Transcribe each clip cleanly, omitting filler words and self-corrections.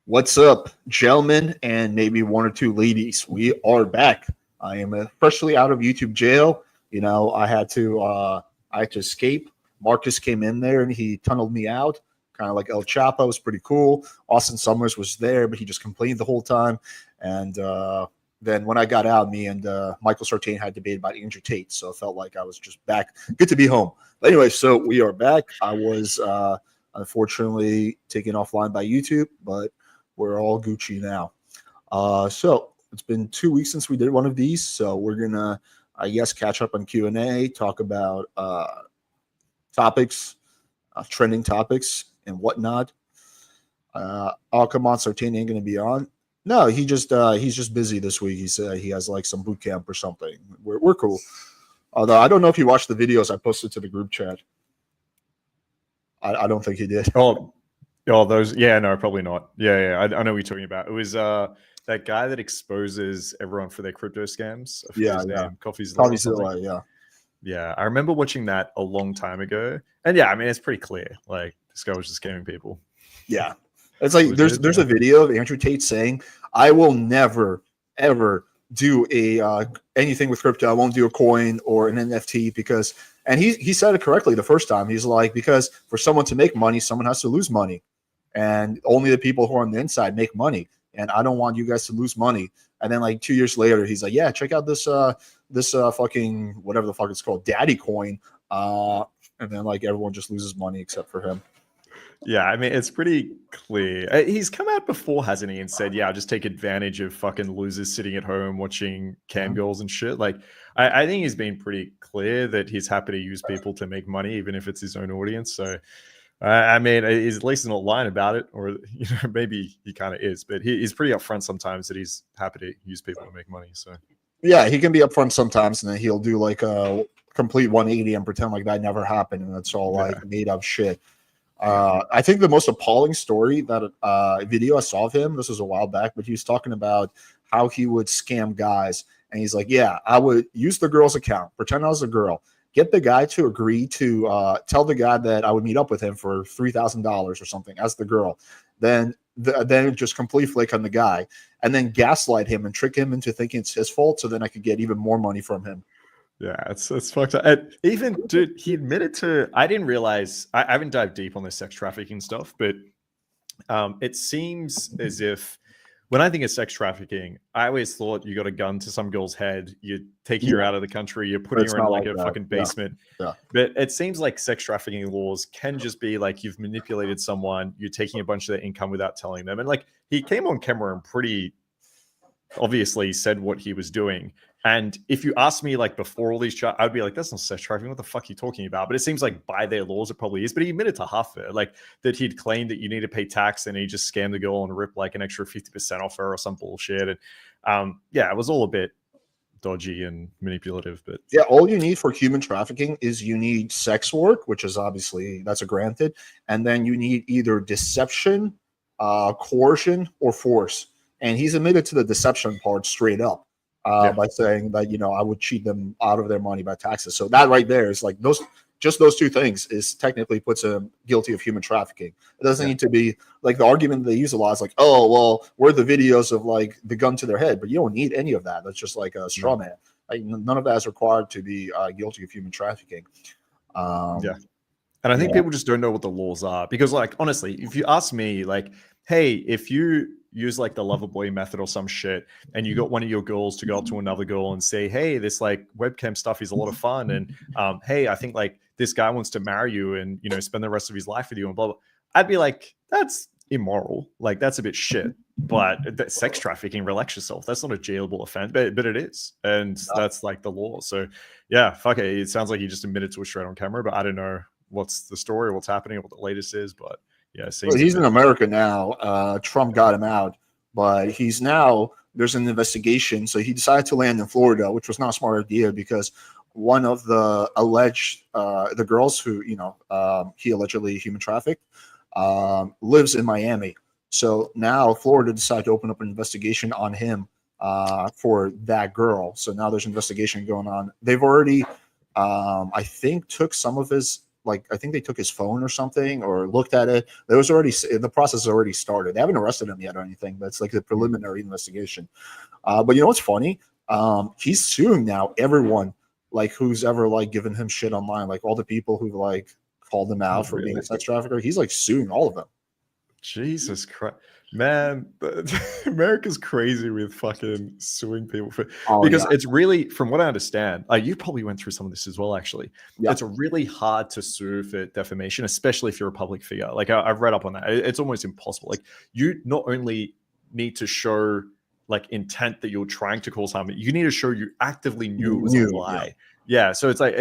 What's up, gentlemen, and maybe one or two ladies? We are back. I am freshly out of YouTube jail. You know, I had to escape. Markus came in there and he tunneled me out, kind of like El Chapo. It was pretty cool. Austin Summers was there, but he just complained the whole time. And then when I got out, me and Michael Sartain had debated about Andrew Tate, so it felt like I was just back. Good to be home. But anyway, so we are back. I was unfortunately taken offline by YouTube, but we're all Gucci now. So it's been 2 weeks since we did one of these, so we're gonna, I guess, catch up on Q&A, talk about topics, trending topics, and whatnot. Alcamont Sartain ain't gonna be on. No, he's just busy this week. He said he has like some boot camp or something. We're cool. Although I don't know if you watched the videos I posted to the group chat. I don't think he did. Oh, those. Yeah, no, probably not. Yeah. I know what you're talking about. It was that guy that exposes everyone for their crypto scams. I forget his name. CoffeeZilla, yeah. I remember watching that a long time ago, and yeah, I mean, it's pretty clear. Like, this guy was just scamming people. Yeah, it's like there's a video of Andrew Tate saying, "I will never ever do anything with crypto. I won't do a coin or an NFT because." And he said it correctly the first time. He's like, because for someone to make money, someone has to lose money. And only the people who are on the inside make money. And I don't want you guys to lose money. And then like 2 years later, he's like, yeah, check out this fucking whatever the fuck it's called, Daddy Coin. And then like everyone just loses money except for him. Yeah, I mean, it's pretty clear. He's come out before, hasn't he, and said, yeah, I'll just take advantage of fucking losers sitting at home watching cam girls and shit. Like, I think he's been pretty clear that he's happy to use people to make money, even if it's his own audience. So, I mean, he's at least not lying about it, or, you know, maybe he kind of is, but he's pretty upfront sometimes that he's happy to use people to make money. So, yeah, he can be upfront sometimes, and then he'll do like a complete 180 and pretend like that never happened, and it's all like made up shit. I think the most appalling story that video I saw of him, this was a while back, but he was talking about how he would scam guys. And he's like, yeah, I would use the girl's account, pretend I was a girl, get the guy to agree to tell the guy that I would meet up with him for $3,000 or something as the girl. Then just complete flake on the guy and then gaslight him and trick him into thinking it's his fault. So then I could get even more money from him. Yeah, it's fucked up. And even, dude, he admitted to, I didn't realize, I haven't dived deep on the sex trafficking stuff, but it seems as if when I think of sex trafficking, I always thought you got a gun to some girl's head, you're taking her out of the country, you're putting her in like a fucking basement. Yeah. But it seems like sex trafficking laws can just be like you've manipulated someone, you're taking a bunch of their income without telling them. And like he came on camera and pretty obviously said what he was doing. And if you ask me like before all these I'd be like, that's not sex trafficking. What the fuck are you talking about? But it seems like by their laws, it probably is. But he admitted to half of it, like that he'd claimed that you need to pay tax and he just scammed the girl and ripped like an extra 50% off her or some bullshit. And yeah, it was all a bit dodgy and manipulative. But yeah, all you need for human trafficking is you need sex work, which is obviously that's a granted. And then you need either deception, coercion, or force. And he's admitted to the deception part straight up. By saying that, you know, I would cheat them out of their money by taxes. So that right there is like those two things is technically puts him guilty of human trafficking. It doesn't need to be like the argument they use a lot is like, oh, well, we're the videos of like the gun to their head, but you don't need any of that. That's just like a straw man. Like, none of that is required to be guilty of human trafficking. And I think people just don't know what the laws are because, like, honestly, if you ask me, like, hey, if you use like the lover boy method or some shit and you got one of your girls to go up to another girl and say, hey, this like webcam stuff is a lot of fun, and hey, I think like this guy wants to marry you and, you know, spend the rest of his life with you and blah blah, I'd be like, that's immoral, like that's a bit shit. But sex trafficking, relax yourself, that's not a jailable offense, but it is, and that's like the law. So yeah, fuck it, it sounds like he just admitted to it straight on camera, but I don't know what's the story, what's happening, what the latest is. But yeah, well, he's in America now. Trump got him out, but he's now, there's an investigation. So he decided to land in Florida, which was not a smart idea because one of the alleged, the girls who, you know, he allegedly human trafficked, lives in Miami. So now Florida decided to open up an investigation on him for that girl. So now there's an investigation going on. They've already, I think, took some of his like I think they took his phone or something or looked at it. There was already the process has already started. They haven't arrested him yet or anything, but it's like the preliminary investigation. But you know what's funny? He's suing now everyone like who's ever like given him shit online, like all the people who like called him out for being a sex trafficker. He's like suing all of them. Jesus Christ, man! America's crazy with fucking suing people for because it's really, from what I understand, you probably went through some of this as well. Actually, it's really hard to sue for defamation, especially if you're a public figure. Like I've read up on that; it's almost impossible. Like you not only need to show like intent that you're trying to cause harm, you need to show you actively knew it was a lie. Yeah, so it's like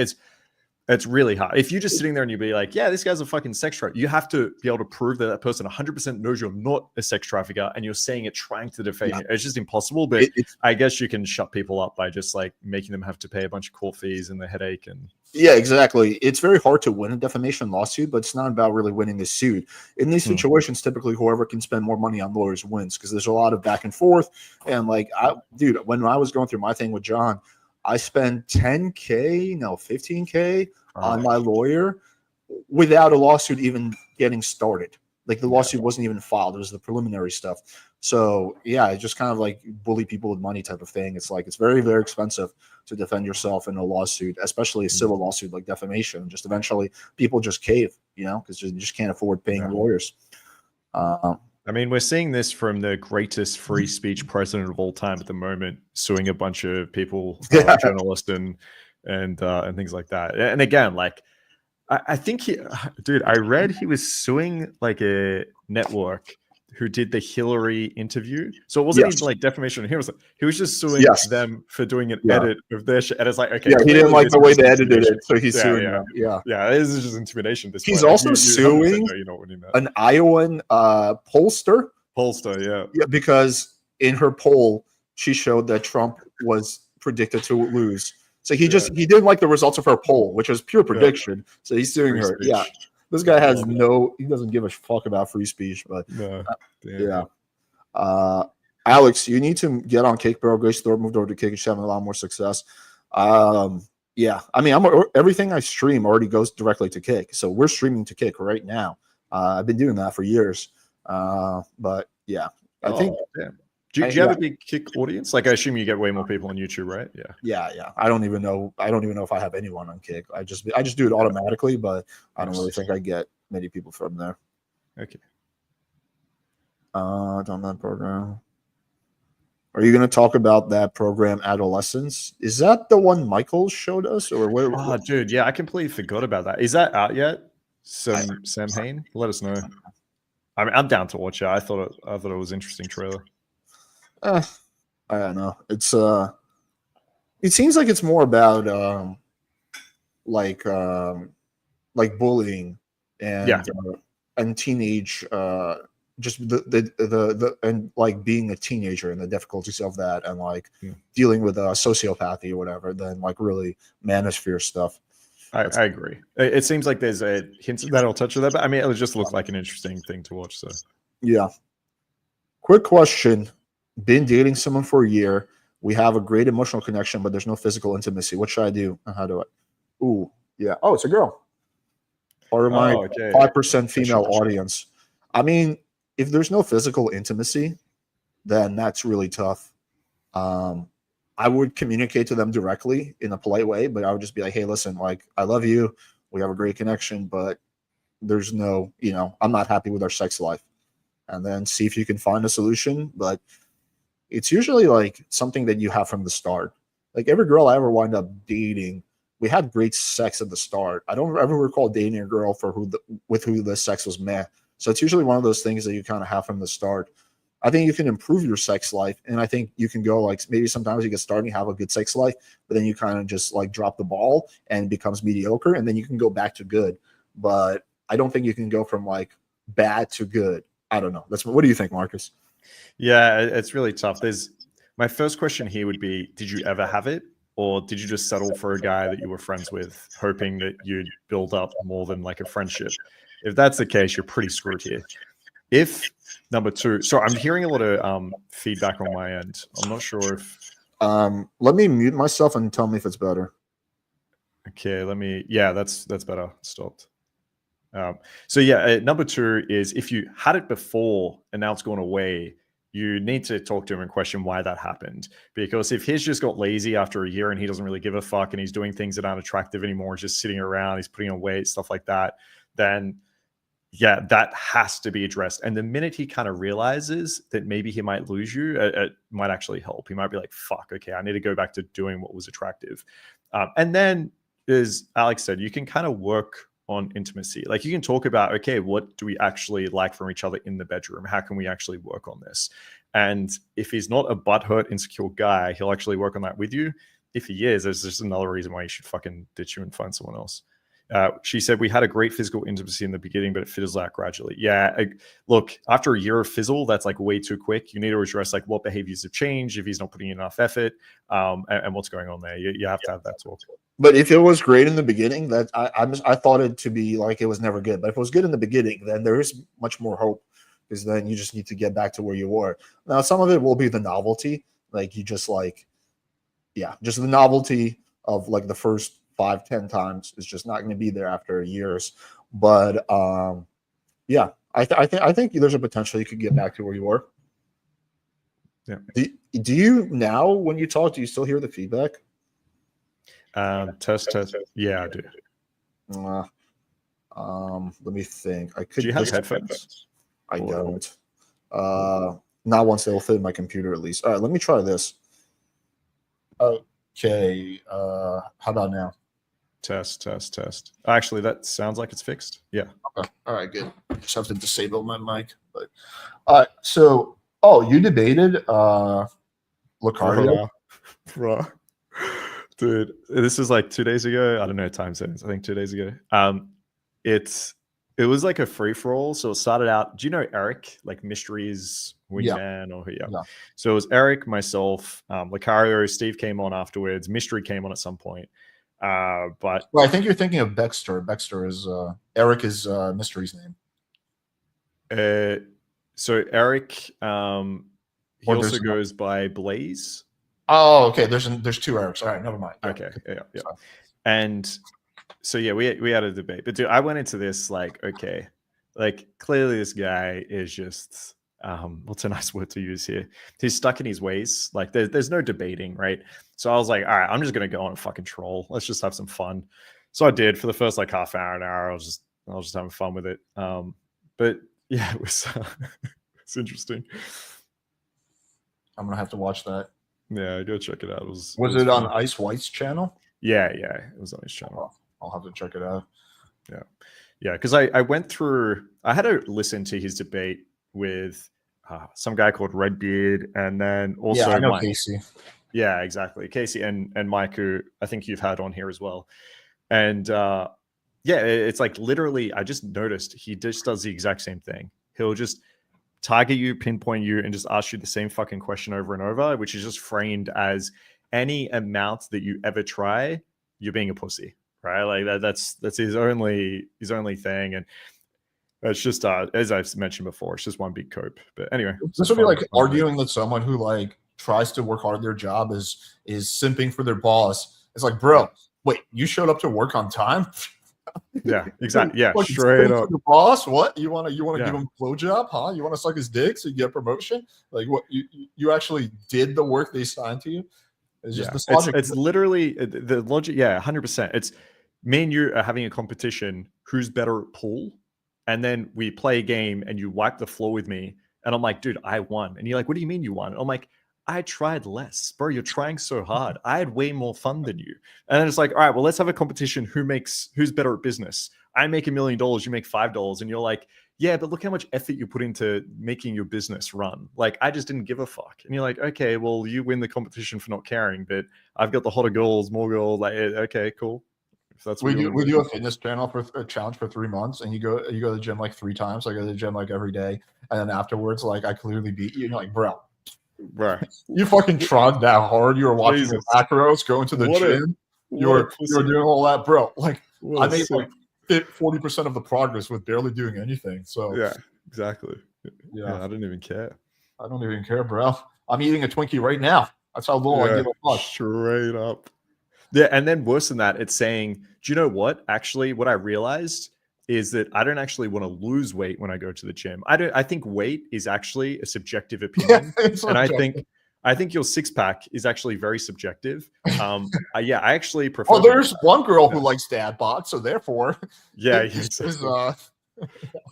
it's really hard. If you're just sitting there and you be like, yeah, this guy's a fucking sex trafficker, you have to be able to prove that that person 100% knows you're not a sex trafficker and you're saying it trying to defame it. It's just impossible. But I guess you can shut people up by just like making them have to pay a bunch of court fees and the headache. And yeah, exactly. It's very hard to win a defamation lawsuit, but it's not about really winning the suit. In these situations, typically whoever can spend more money on lawyers wins because there's a lot of back and forth. And like, dude, when I was going through my thing with John, I spent 15K on my lawyer without a lawsuit even getting started. Like the lawsuit wasn't even filed. It was the preliminary stuff. So yeah, it's just kind of like bully people with money type of thing. It's like, it's very, very expensive to defend yourself in a lawsuit, especially a civil lawsuit like defamation. Just eventually people just cave, you know, because you just can't afford paying lawyers. I mean, we're seeing this from the greatest free speech president of all time at the moment, suing a bunch of people, journalists and things like that. And again, like, I think I read he was suing like a network who did the Hillary interview. So it wasn't even like defamation. He was just suing them for doing an edit of their shit. And it's like, okay, he didn't like the way they edited it, so he's suing them. Yeah, this is just intimidation. He's also suing an Iowan pollster. Yeah, because in her poll, she showed that Trump was predicted to lose. So he didn't like the results of her poll, which was pure prediction. So he's suing her. Speech. Yeah. This guy has he doesn't give a fuck about free speech, but Alex, you need to get on Kick, bro. Grace Thorpe moved over to Kick. She's having a lot more success. I mean, everything I stream already goes directly to Kick. So we're streaming to Kick right now. I've been doing that for years. But yeah, I think. Do you have a big Kick audience? Like, I assume you get way more people on YouTube, right? Yeah. I don't even know if I have anyone on Kick. I just do it automatically, but I don't really think I get many people from there. Okay. On that program. Are you going to talk about that program, Adolescence? Is that the one Michael showed us, or where? Oh, dude, yeah, I completely forgot about that. Is that out yet? Sam Hain, let us know. I mean, I'm down to watch it. I thought it was an interesting trailer. I don't know. It's it seems like it's more about like bullying and teenage just the and like being a teenager and the difficulties of that and like dealing with sociopathy or whatever than like really manosphere stuff. I agree. It seems like there's a hint that'll touch on that, but I mean, it would just look like an interesting thing to watch. So yeah. Quick question. Been dating someone for a year. We have a great emotional connection, but there's no physical intimacy. What should I do? And how do I? Ooh, yeah. Oh, it's a girl. Part of my 5% female audience. I mean, if there's no physical intimacy, then that's really tough. I would communicate to them directly in a polite way, but I would just be like, hey, listen, like, I love you. We have a great connection, but there's no, I'm not happy with our sex life. And then see if you can find a solution. But it's usually like something that you have from the start. Like every girl I ever wind up dating, we had great sex at the start. I don't ever recall dating a girl with who the sex was meh. So it's usually one of those things that you kind of have from the start. I think you can improve your sex life. And I think you can go like, maybe sometimes you get started and you have a good sex life, but then you kind of just like drop the ball and it becomes mediocre. And then you can go back to good. But I don't think you can go from like bad to good. I don't know. What do you think, Marcus? Yeah, it's really tough. My first question here would be, did you ever have it? Or did you just settle for a guy that you were friends with, hoping that you'd build up more than like a friendship? If that's the case, you're pretty screwed here. If number two, so I'm hearing a lot of feedback on my end. I'm not sure if. Let me mute myself and tell me if it's better. Okay, that's better. Stopped. So yeah, number 2 is if you had it before and now it's gone away, you need to talk to him and question why that happened. Because if he's just got lazy after a year and he doesn't really give a fuck and he's doing things that aren't attractive anymore, just sitting around, he's putting on weight, stuff like that, then yeah, that has to be addressed. And the minute he kind of realizes that maybe he might lose you, it might actually help. He might be like, fuck, okay, I need to go back to doing what was attractive. And then, as Alex said, you can kind of work on intimacy. Like you can talk about, okay, what do we actually like from each other in the bedroom? How can we actually work on this? And if he's not a butthurt, insecure guy, he'll actually work on that with you. If he is, there's just another reason why you should fucking ditch you and find someone else. She said, we had a great physical intimacy in the beginning, but it fizzles out gradually. Yeah, look, after a year of fizzle, that's like way too quick. You need to address like what behaviors have changed, if he's not putting in enough effort, and what's going on there. You have to have that talk. But if it was great in the beginning, that I thought it to be like it was never good. But if it was good in the beginning, then there is much more hope, because then you just need to get back to where you were. Now, some of it will be the novelty, like you just like, yeah, just the novelty of like the first 5-10 times is just not going to be there after years. But yeah, I think there's a potential you could get back to where you were. Yeah. Do you now, when you talk, do you still hear the feedback? Test. Yeah, I do. Let me think. I could. Do you have headphones? I don't. Not once they'll fit in my computer, at least. All right, let me try this. Okay. How about now? Test. Actually, that sounds like it's fixed. Yeah. Okay. All right, good. Just have to disable my mic. But so you debated Lucario? Bro. Dude, this is like 2 days ago. I don't know time zones. I think 2 days ago. It was like a free-for-all. So it started out, do you know Eric, like Mysteries Wingman? Yeah. So it was Eric, myself, Lucario, Steve came on afterwards, Mystery came on at some point. But well, I think you're thinking of Baxter. Baxter is Eric is Mystery's name. So Eric, he also goes by Blaze. Oh, okay. There's 2 Erics. All right, never mind. Yeah. Okay, yeah. And so yeah, we had a debate, but dude, I went into this like, okay, like clearly this guy is just what's a nice word to use here? He's stuck in his ways. Like there's no debating, right? So I was like, all right, I'm just gonna go on a fucking troll. Let's just have some fun. So I did for the first like half hour, an hour. I was just having fun with it. But yeah, it was it's interesting. I'm gonna have to watch that. Yeah, go check it out. It was it on Ice White's channel? Yeah, it was on his channel. I'll have to check it out. Yeah, because I went through. I had to listen to his debate with some guy called Redbeard, and then also I know Mike. Casey. Yeah, exactly, Casey and Mike, who I think you've had on here as well. And yeah, it's like literally, I just noticed he just does the exact same thing. He'll just target you, pinpoint you, and just ask you the same fucking question over and over, which is just framed as any amount that you ever try, you're being a pussy, right? Like that's his only thing, and it's just as I've mentioned before, it's just one big cope. But anyway, this would be like arguing that someone who like tries to work hard at their job is simping for their boss. It's like, bro, wait, you showed up to work on time? Yeah, exactly. Yeah, like, straight up. The boss, what you want to give him a blowjob, huh? You want to suck his dick so you get a promotion? Like, what you actually did the work they signed to you? It's just this logic. It's literally the logic. Yeah, 100%. It's me and you are having a competition. Who's better at pool? And then we play a game, and you wipe the floor with me, and I'm like, dude, I won. And you're like, what do you mean you won? And I'm like, I tried less, bro. You're trying so hard. I had way more fun than you. And then it's like, all right, well, let's have a competition. Who's better at business? I make $1 million. You make $5. And you're like, yeah, but look how much effort you put into making your business run. Like, I just didn't give a fuck. And you're like, okay, well, you win the competition for not caring, but I've got the hotter goals, more goals. Like, okay, cool. If that's what we do a fitness channel for a challenge for 3 months, and you go to the gym like 3 times. I go to the gym like every day, and then afterwards, like I clearly beat you. And you're like, bro. Right. You fucking tried that hard. You were watching your macros, going to the gym. You were doing all that, bro. Like I made like 40% of the progress with barely doing anything. So yeah, exactly. Yeah, I didn't even care. I don't even care, bro. I'm eating a Twinkie right now. That's how little I give a fuck. Straight up. Yeah, and then worse than that, it's saying, do you know what? Actually, what I realized is that I don't actually want to lose weight when I go to the gym. I think weight is actually a subjective opinion. It's And subjective. I think your six pack is actually very subjective. I actually prefer. Well, there's one girl who likes dad bod, so therefore, yeah, exactly.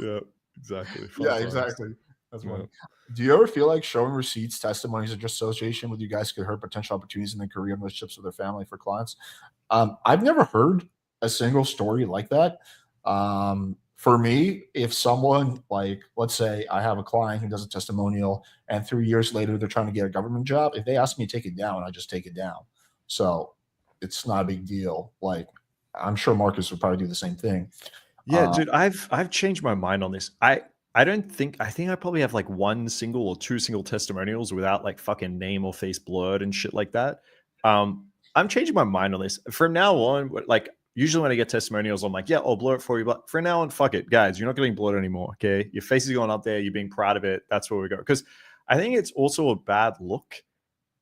Yeah, exactly. Yeah, exactly. That's funny. Do you ever feel like showing receipts, testimonies, or just association with you guys could hurt potential opportunities in their career and relationships with their family for clients? I've never heard a single story like that. For me, if someone, like, let's say I have a client who does a testimonial and 3 years later they're trying to get a government job, if they ask me to take it down, I just take it down. So it's not a big deal. Like, I'm sure Marcus would probably do the same thing. Yeah, dude, I've changed my mind on this. I think I probably have like one single or two single testimonials without like fucking name or face blurred and shit like that. I'm changing my mind on this. From now on, like usually when I get testimonials, I'm like, yeah, I'll blur it for you. But from now on, fuck it, guys. You're not getting blurred anymore. Okay. Your face is going up there. You're being proud of it. That's where we go. Because I think it's also a bad look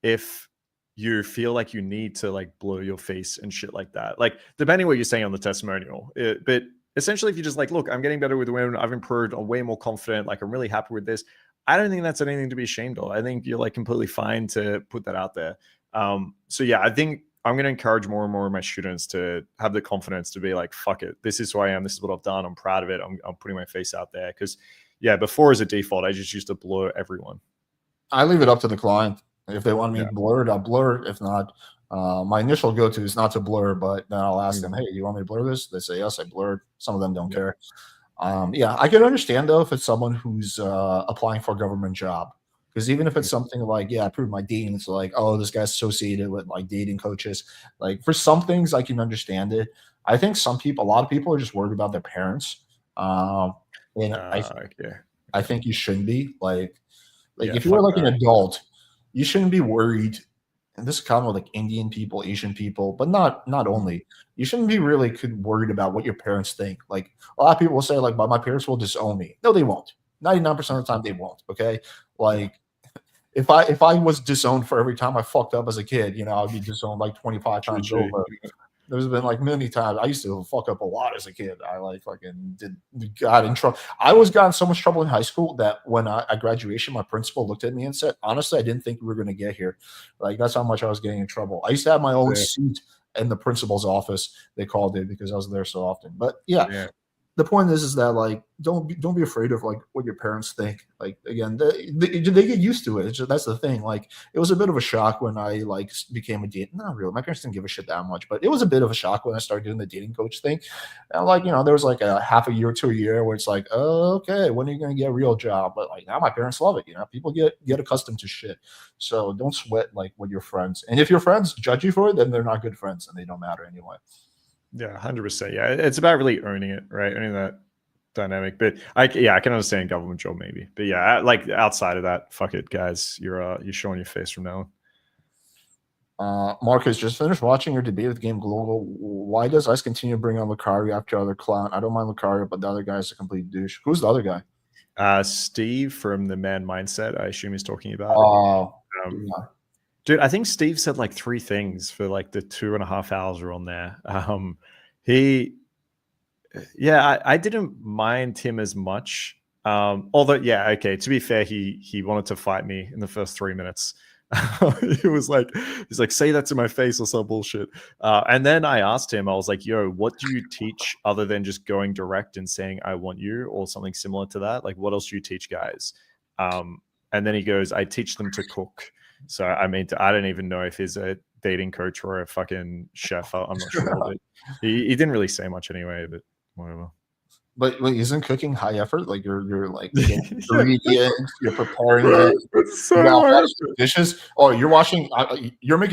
if you feel like you need to like blur your face and shit like that. Like, depending what you're saying on the testimonial. But essentially, if you're just like, look, I'm getting better with women. I've improved. I'm way more confident. Like, I'm really happy with this. I don't think that's anything to be ashamed of. I think you're like completely fine to put that out there. So yeah, I think I'm going to encourage more and more of my students to have the confidence to be like, fuck it. This is who I am. This is what I've done. I'm proud of it. I'm putting my face out there. Because yeah, before as a default, I just used to blur everyone. I leave it up to the client. If they want me blurred, I'll blur. If not, my initial go-to is not to blur, but then I'll ask them, hey, you want me to blur this? They say, yes, I blurred. Some of them don't care. Yeah, I can understand, though, if it's someone who's applying for a government job. Because even if it's something like, yeah, I proved my dating, it's like, oh, this guy's associated with like dating coaches. Like, for some things, I can understand it. I think a lot of people are just worried about their parents. I think you shouldn't be. Like if you're like an adult, you shouldn't be worried. And this is kind of like Indian people, Asian people, but not only. You shouldn't be really worried about what your parents think. Like, a lot of people will say, like, but my parents will disown me. No, they won't. 99% of the time, they won't. Okay, like if I was disowned for every time I fucked up as a kid, I'd be disowned like 25 times over. There's been like many times I used to fuck up a lot as a kid. I like fucking got in trouble. I got in so much trouble in high school that when I graduation, my principal looked at me and said, honestly, I didn't think we were going to get here. Like, that's how much I was getting in trouble. I used to have my own seat in the principal's office. They called it because I was there so often. But yeah. The point is that, like, don't be afraid of like what your parents think. Like, again, they get used to it. That's the thing. Like, it was a bit of a shock when I like became a date. Not really. My parents didn't give a shit that much, but it was a bit of a shock when I started doing the dating coach thing. And like, there was like a half a year to a year where it's like, oh, okay, when are you gonna get a real job? But like now my parents love it. People get accustomed to shit. So don't sweat like with your friends. And if your friends judge you for it, then they're not good friends and they don't matter anyway. Yeah, 100%. Yeah, it's about really owning it, right? Owning that dynamic. But I can understand government job maybe. But yeah, like outside of that, fuck it, guys. You're showing your face from now on. Marcus, just finished watching your debate with Game Global. Why does ICE continue to bring on Lucario after other clown? I don't mind Lucario, but the other guy is a complete douche. Who's the other guy? Steve from the Man Mindset. I assume he's talking about. Yeah. Dude, I think Steve said like 3 things for like the 2.5 hours we're on there. I didn't mind him as much. Although, yeah, okay, to be fair, he wanted to fight me in the first 3 minutes. He's like, say that to my face or some bullshit. And then I asked him, I was like, yo, what do you teach other than just going direct and saying, I want you, or something similar to that? Like, what else do you teach guys? And then he goes, I teach them to cook. So, I mean, I don't even know if he's a dating coach or a fucking chef. I'm not sure. But he didn't really say much anyway, but whatever. But isn't cooking high effort? Like you're like ingredients, you're preparing it. It's so dishes. Oh, you're making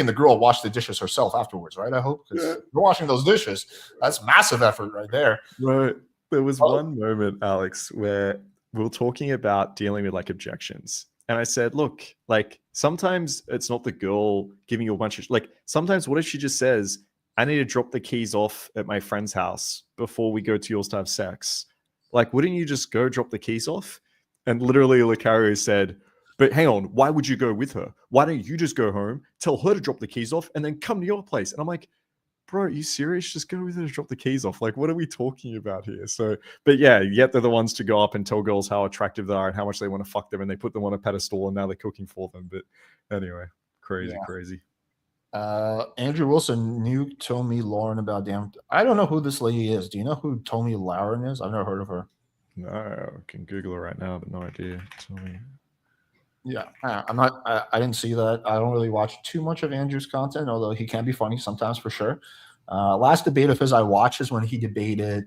the girl wash the dishes herself afterwards, right? I hope, because you're washing those dishes. That's massive effort right there. Right. There was one moment, Alex, where we were talking about dealing with like objections. And I said, look, like sometimes it's not the girl giving you a bunch of like, sometimes what if she just says, I need to drop the keys off at my friend's house before we go to yours to have sex. Like, wouldn't you just go drop the keys off? And literally Lucario said, but hang on, why would you go with her? Why don't you just go home, tell her to drop the keys off, and then come to your place? And I'm like, bro, are you serious? Just go with it and drop the keys off. Like, what are we talking about here? So, but yeah, yet they're the ones to go up and tell girls how attractive they are and how much they want to fuck them, and they put them on a pedestal, and now they're cooking for them. But anyway, crazy. Andrew Wilson knew Tommy Lauren about damn. I don't know who this lady is. Do you know who Tommy Lauren is? I've never heard of her. No, I can Google her right now, but no idea. Tommy. Yeah, I'm not. I didn't see that. I don't really watch too much of Andrew's content, although he can be funny sometimes for sure. Last debate of his I watched is when he debated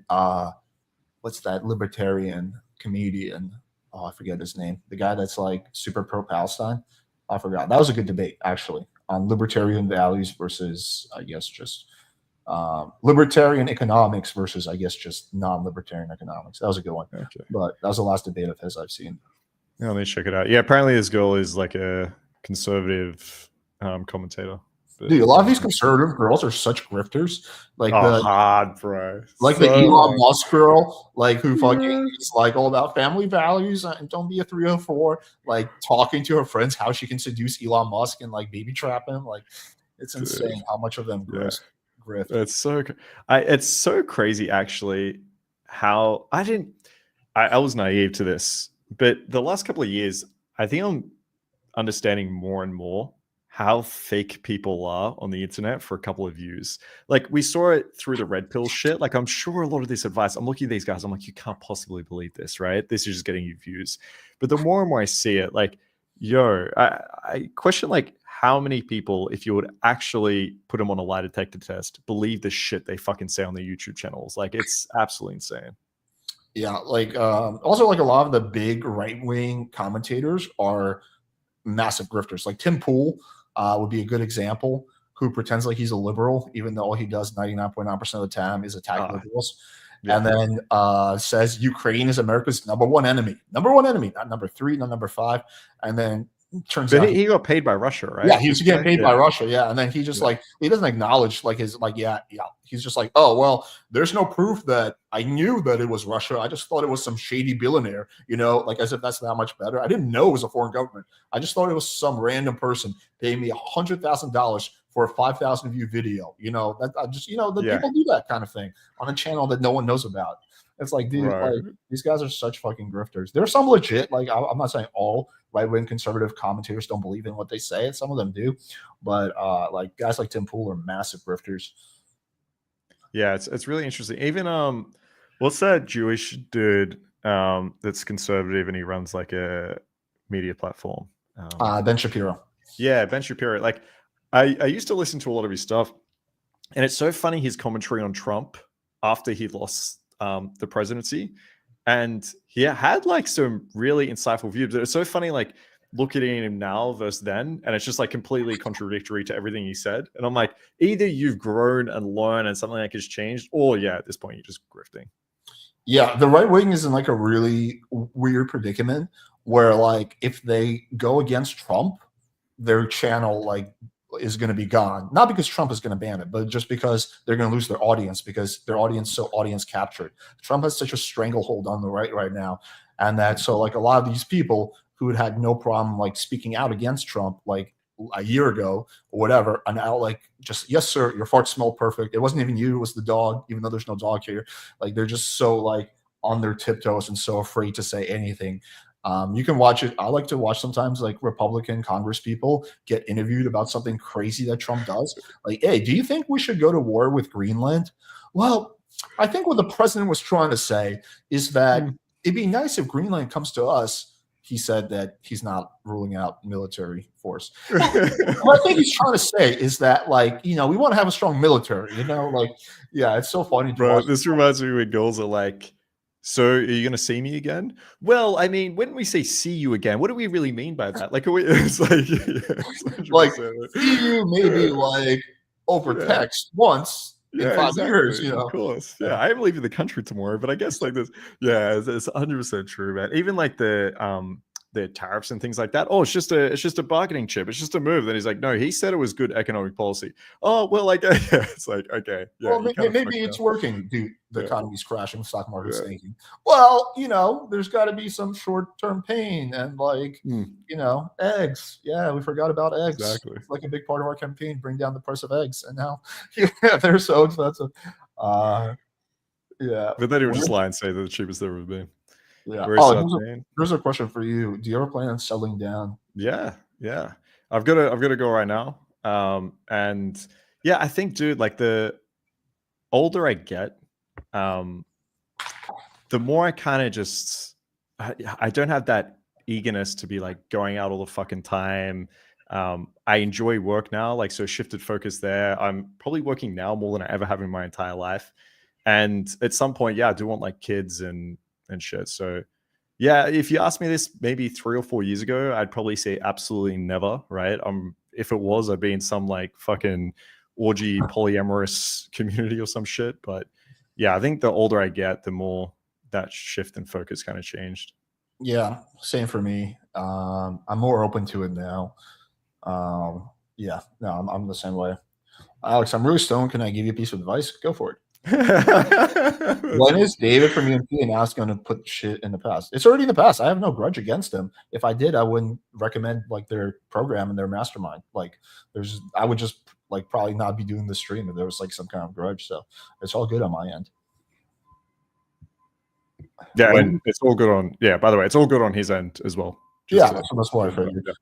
what's that libertarian comedian? Oh, I forget his name. The guy that's like super pro Palestine. I forgot. That was a good debate actually on libertarian values versus I guess just libertarian economics versus I guess just non-libertarian economics. That was a good one. Okay. But that was the last debate of his I've seen. Yeah, let me check it out. Yeah, apparently this girl is like a conservative commentator. But, dude, a lot of these conservative girls are such grifters. Like hard, bro. Like so the Elon Musk girl, like who fucking is like all about family values and don't be a 304. Like talking to her friends how she can seduce Elon Musk and like baby trap him. Like it's insane how much of them grift. It's so crazy actually. How I was naive to this. But the last couple of years, I think I'm understanding more and more how fake people are on the internet for a couple of views. Like we saw it through the red pill shit. Like I'm sure a lot of this advice, I'm looking at these guys, I'm like, you can't possibly believe this, right? This is just getting you views. But the more and more I see it, like, I question like how many people, if you would actually put them on a lie detector test, believe the shit they fucking say on their YouTube channels. Like it's absolutely insane. Yeah, like also like a lot of the big right-wing commentators are massive grifters. Like Tim Pool would be a good example, who pretends like he's a liberal, even though all he does 99.9% of the time is attack liberals. Yeah. And then says Ukraine is America's number one enemy, not number 3, not number 5. And then turns out he got paid by Russia, right? Yeah, he was getting paid by Russia. Yeah, and then he just like he doesn't acknowledge like his like he's just like, oh well, there's no proof that I knew that it was Russia. I just thought it was some shady billionaire, like as if that's that much better. I didn't know it was a foreign government. I just thought it was some random person paying me $100,000 for a 5,000 view video. That I just people do that kind of thing on a channel that no one knows about. It's like, dude, like these guys are such fucking grifters. There's some legit, like I'm not saying all right-wing conservative commentators don't believe in what they say, and some of them do, but like guys like Tim Pool are massive grifters. Yeah, it's really interesting. Even what's that Jewish dude that's conservative and he runs like a media platform? Ben Shapiro. Yeah, Ben Shapiro. Like I used to listen to a lot of his stuff, and it's so funny his commentary on Trump after he lost the presidency, and he had like some really insightful views. But it's so funny, like looking at him now versus then, and it's just like completely contradictory to everything he said. And I'm like, either you've grown and learned and something like has changed, or at this point you're just grifting. Yeah, the right wing is in like a really weird predicament where like if they go against Trump, their channel like is going to be gone, not because Trump is going to ban it, but just because they're going to lose their audience, because their audience so audience captured. Trump has such a stranglehold on the right now, and that so like a lot of these people who had no problem like speaking out against Trump like a year ago or whatever, and now like just yes sir, your farts smell perfect. It wasn't even you, it was the dog, even though there's no dog here. Like they're just so like on their tiptoes and so afraid to say anything. You can watch it. I like to watch sometimes like Republican Congress people get interviewed about something crazy that Trump does. Like, hey, do you think we should go to war with Greenland? Well, I think what the president was trying to say is that it'd be nice if Greenland comes to us. He said that he's not ruling out military force. What I think he's trying to say is that, like, we want to have a strong military, like, yeah, it's so funny. Bro, this reminds me when girls are like, so are you going to see me again? Well, I mean, when we say see you again, what do we really mean by that? Like, it's like see you maybe like over text once in 5 years, Of course. Yeah, I am leaving the country tomorrow, but I guess like this, it's 100% true, man. Even like the the tariffs and things like that. Oh, it's just a bargaining chip. It's just a move. Then he's like, no, he said it was good economic policy. Oh, well, like, it's like, okay, yeah. Well, maybe it's working, dude. The economy's crashing, stock market's tanking. Well, there's got to be some short-term pain and eggs. Yeah, we forgot about eggs. Exactly. It's like a big part of our campaign, bring down the price of eggs. And now they're so expensive. Yeah. But then he would just lie and say they're the cheapest they've ever been. Yeah. Here's a question for you. Do you ever plan on settling down? Yeah. I've got to go right now. And yeah, I think, dude, like the older I get, the more I kind of just I don't have that eagerness to be like going out all the fucking time. I enjoy work now, like, so shifted focus there. I'm probably working now more than I ever have in my entire life. And at some point, I do want like kids and shit. So yeah, if you asked me this maybe 3 or 4 years ago, I'd probably say absolutely never, right? If it was, I'd be in some like fucking orgy polyamorous community or some shit. But yeah, I think the older I get, the more that shift in focus kind of changed. Yeah, same for me. I'm more open to it now. I'm the same way. Alex, I'm really stoned. Can I give you a piece of advice? Go for it. When is David from UMP and Alex going to put shit in the past? It's already in the past. I have no grudge against them. If I did, I wouldn't recommend like their program and their mastermind. Like I would just like probably not be doing the stream if there was like some kind of grudge. So it's all good on my end. Yeah, and it's all good on. Yeah, by the way, it's all good on his end as well. That's what I figured. Yeah.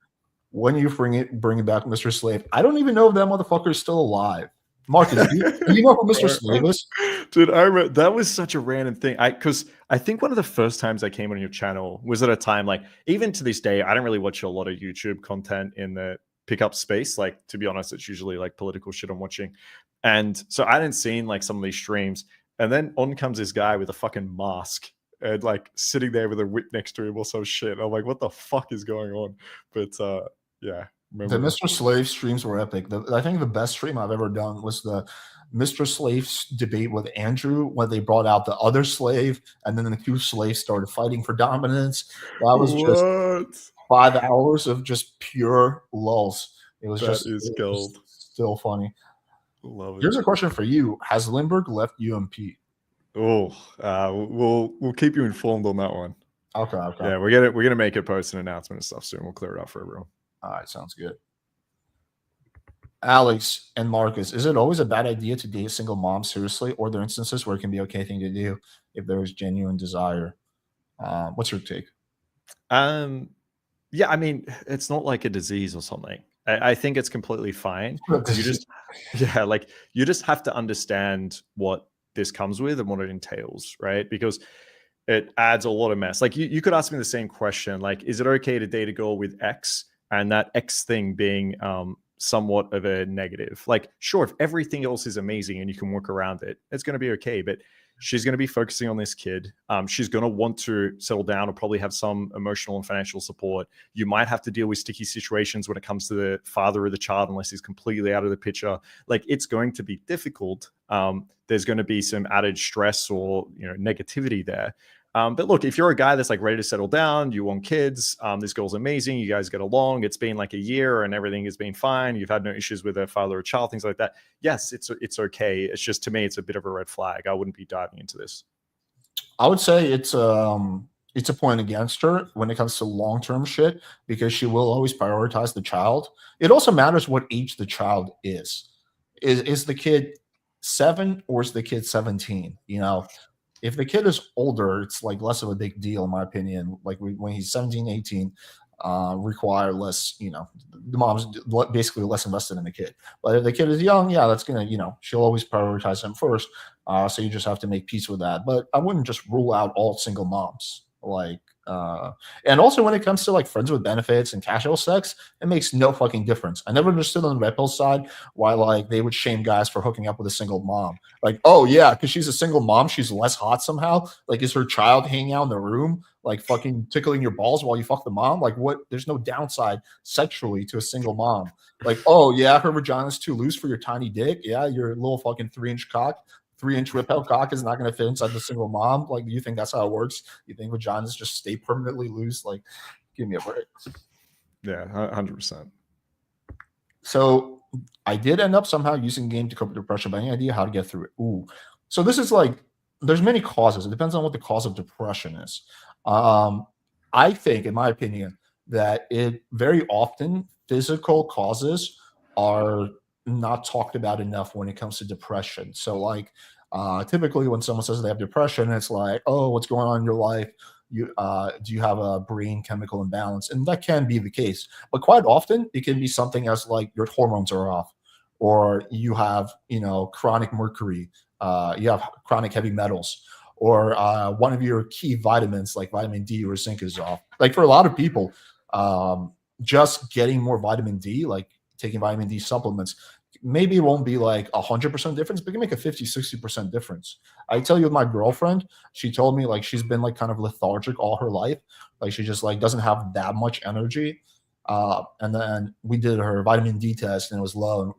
When you bring it back, Mr. Slave, I don't even know if that motherfucker is still alive. Marcus, do you know who Mr. Slave is? Dude, I remember that was such a random thing. Because I think one of the first times I came on your channel was at a time like, even to this day, I don't really watch a lot of YouTube content in the pickup space. Like, to be honest, it's usually like political shit I'm watching. And so I hadn't seen like some of these streams. And then on comes this guy with a fucking mask and like sitting there with a whip next to him or some shit. I'm like, what the fuck is going on? But yeah. The Mr. Slave streams were epic. I think the best stream I've ever done was the Mr. Slave's debate with Andrew when they brought out the other slave and then the two slaves started fighting for dominance. That was just 5 hours of just pure lulls. It was still funny. Love it. Here's a question for you. Has Lindbergh left UMP? Oh, we'll keep you informed on that one. Okay. Yeah, we're gonna make a post and announcement and stuff soon. We'll clear it up for everyone. All right, sounds good. Alex and Marcus, is it always a bad idea to date a single mom seriously, or are there instances where it can be okay thing to do if there is genuine desire? What's your take? Yeah, I mean, it's not like a disease or something. I think it's completely fine. You just have to understand what this comes with and what it entails, right? Because it adds a lot of mess. Like you could ask me the same question, like, is it okay to date a girl with X? And that X thing being somewhat of a negative. Like, sure, if everything else is amazing and you can work around it, it's going to be okay. But she's going to be focusing on this kid. She's going to want to settle down or probably have some emotional and financial support. You might have to deal with sticky situations when it comes to the father of the child, unless he's completely out of the picture. Like, it's going to be difficult. There's going to be some added stress or negativity there. But look, if you're a guy that's like ready to settle down, you want kids, this girl's amazing, you guys get along, it's been like a year and everything has been fine, you've had no issues with a father or child, things like that. Yes, it's okay. It's just, to me, it's a bit of a red flag. I wouldn't be diving into this. I would say it's a point against her when it comes to long-term shit, because she will always prioritize the child. It also matters what age the child is. Is the kid 7 or is the kid 17? If the kid is older, it's like less of a big deal, in my opinion. Like when he's 17, 18, require less, the mom's basically less invested in the kid. But if the kid is young, that's going to, she'll always prioritize him first. So you just have to make peace with that. But I wouldn't just rule out all single moms. And also when it comes to like friends with benefits and casual sex, it makes no fucking difference. I never understood on the red pill side why like they would shame guys for hooking up with a single mom. Like, oh yeah, because she's a single mom, she's less hot somehow. Like, is her child hanging out in the room like fucking tickling your balls while you fuck the mom? Like, what? There's no downside sexually to a single mom. Like, oh yeah, her vagina's too loose for your tiny dick. Yeah, your little fucking 3-inch cock. 3-inch rip-out cock is not going to fit inside the single mom. Like, do you think that's how it works? You think vaginas just stay permanently loose? Like, give me a break. Yeah, 100%. So I did end up somehow using game to cope with depression, but any idea how to get through it? Ooh. So this is like, there's many causes. It depends on what the cause of depression is. I think, in my opinion, that it very often physical causes are not talked about enough when it comes to depression. So like typically when someone says they have depression, it's like, oh, what's going on in your life? Do you have a brain chemical imbalance? And that can be the case, but quite often it can be something as like your hormones are off, or you have, chronic mercury, you have chronic heavy metals, or one of your key vitamins like vitamin D or zinc is off. Like for a lot of people, just getting more vitamin D, like taking vitamin D supplements, maybe it won't be like 100% difference, but it can make a 50-60% difference. I tell you, with my girlfriend, she told me like she's been like kind of lethargic all her life. Like she just like doesn't have that much energy. And then we did her vitamin D test and it was low. And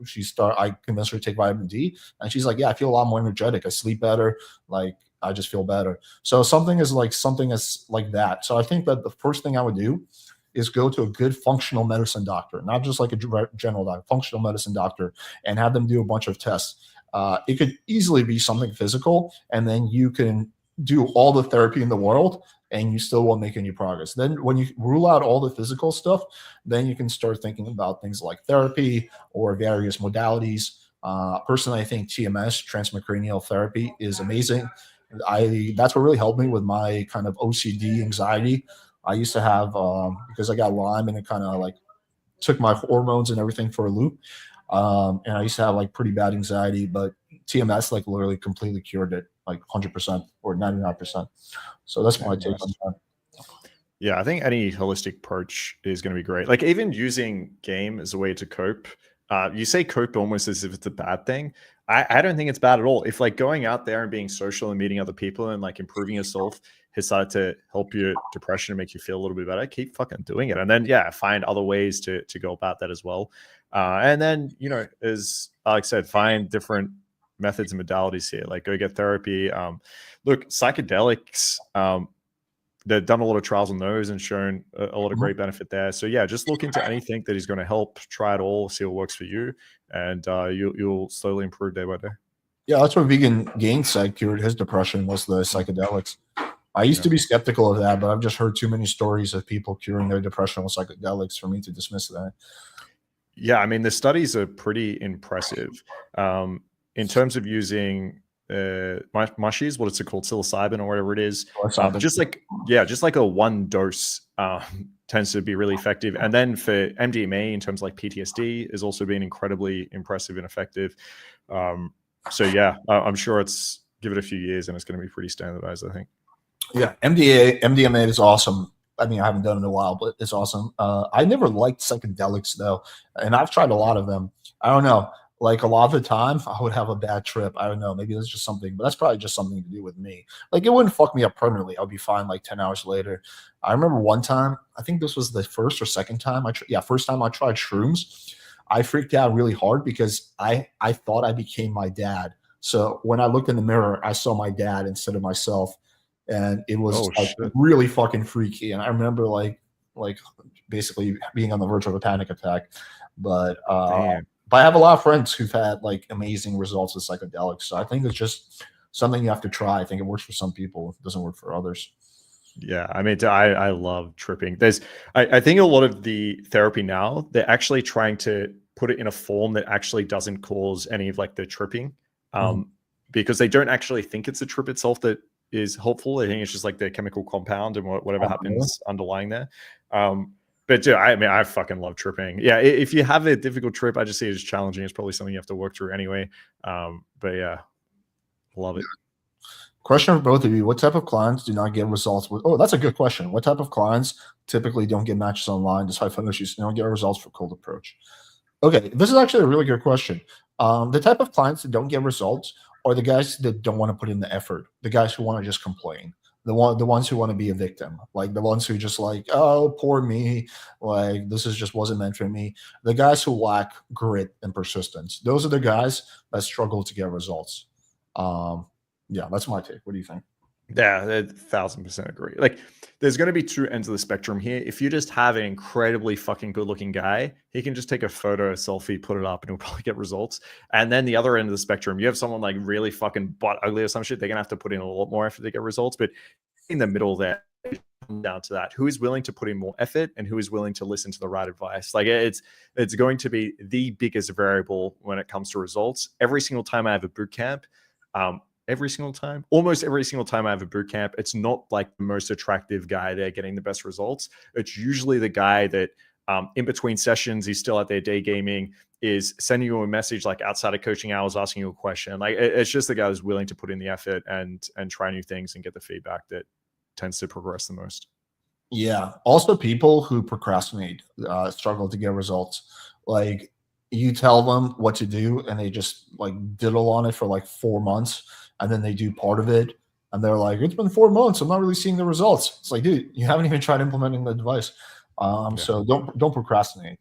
I convinced her to take vitamin D, and she's like, yeah, I feel a lot more energetic. I sleep better. Like I just feel better. So something is like that. So I think that the first thing I would do is go to a good functional medicine doctor, not just like a general doctor, functional medicine doctor, and have them do a bunch of tests. It could easily be something physical, and then you can do all the therapy in the world and you still won't make any progress. Then when you rule out all the physical stuff, then you can start thinking about things like therapy or various modalities. Personally, I think TMS, transcranial therapy, is amazing. That's what really helped me with my kind of OCD anxiety. I used to have, because I got Lyme and it kind of like took my hormones and everything for a loop. And I used to have like pretty bad anxiety, but TMS like literally completely cured it, like 100% or 99%. So that's my take on that. Yeah, I think any holistic approach is going to be great. Like even using game as a way to cope. You say cope almost as if it's a bad thing. I don't think it's bad at all. If like going out there and being social and meeting other people and like improving yourself has started to help your depression and make you feel a little bit better, keep fucking doing it. And then, find other ways to go about that as well. And then, as Alex said, find different methods and modalities here. Like go get therapy. Look, psychedelics, they've done a lot of trials on those and shown a lot of great benefit there. So just look into anything that is going to help. Try it all, see what works for you, and you'll slowly improve day by day. Yeah, that's what Vegan Gain said cured his depression, was the psychedelics. I used to be skeptical of that, but I've just heard too many stories of people curing their depression with psychedelics for me to dismiss that. Yeah, I mean, the studies are pretty impressive. In terms of using mushies, what is it called, psilocybin or whatever it is, just like a one dose tends to be really effective. And then for MDMA, in terms of like PTSD, is also been incredibly impressive and effective. I'm sure give it a few years and it's going to be pretty standardized, I think. Yeah, MDMA is awesome. I mean, I haven't done it in a while, but it's awesome. I never liked psychedelics though, and I've tried a lot of them. I don't know. Like a lot of the time, I would have a bad trip. I don't know. Maybe that's just something, but that's probably just something to do with me. Like it wouldn't fuck me up permanently. I'll be fine like 10 hours later. I remember one time, I think this was the first or second time first time I tried shrooms. I freaked out really hard because I thought I became my dad. So when I looked in the mirror, I saw my dad instead of myself. And it was really fucking freaky. And I remember like basically being on the verge of a panic attack. But I have a lot of friends who've had like amazing results with psychedelics. So I think it's just something you have to try. I think it works for some people. It doesn't work for others. Yeah, I mean, I love tripping. I think a lot of the therapy now, they're actually trying to put it in a form that actually doesn't cause any of like the tripping, because they don't actually think it's the trip itself that is helpful. I think it's just like the chemical compound and whatever happens underlying there. But dude, I mean, I fucking love tripping. Yeah, if you have a difficult trip, I just see it as challenging. It's probably something you have to work through anyway. But yeah, love it. Question for both of you: what type of clients do not get results with? Oh, that's a good question. What type of clients typically don't get matches online despite phone issues? Don't get results for cold approach. Okay, this is actually a really good question. The type of clients that don't get results are the guys that don't want to put in the effort, the guys who want to just complain, the ones who want to be a victim, like the ones who just like, oh, poor me, like this just wasn't meant for me. The guys who lack grit and persistence, those are the guys that struggle to get results. Yeah, that's my take. What do you think? Yeah, 1,000% agree. Like, there's going to be two ends of the spectrum here. If you just have an incredibly fucking good-looking guy, he can just take a photo, a selfie, put it up, and he'll probably get results. And then the other end of the spectrum, you have someone like really fucking butt ugly or some shit. They're gonna have to put in a lot more effort to get results. But in the middle there, it comes down to that: who is willing to put in more effort and who is willing to listen to the right advice. Like, it's going to be the biggest variable when it comes to results. Every single time I have a boot camp, almost every single time I have a boot camp, it's not like the most attractive guy there getting the best results. It's usually the guy that in between sessions, he's still out there day gaming, is sending you a message like outside of coaching hours, asking you a question. Like, it's just the guy who's willing to put in the effort and try new things and get the feedback that tends to progress the most. Yeah. Also, people who procrastinate struggle to get results. Like, you tell them what to do and they just like diddle on it for like 4 months, and then they do part of it and they're like, it's been 4 months, I'm not really seeing the results. It's like, dude, you haven't even tried implementing the device. So don't procrastinate.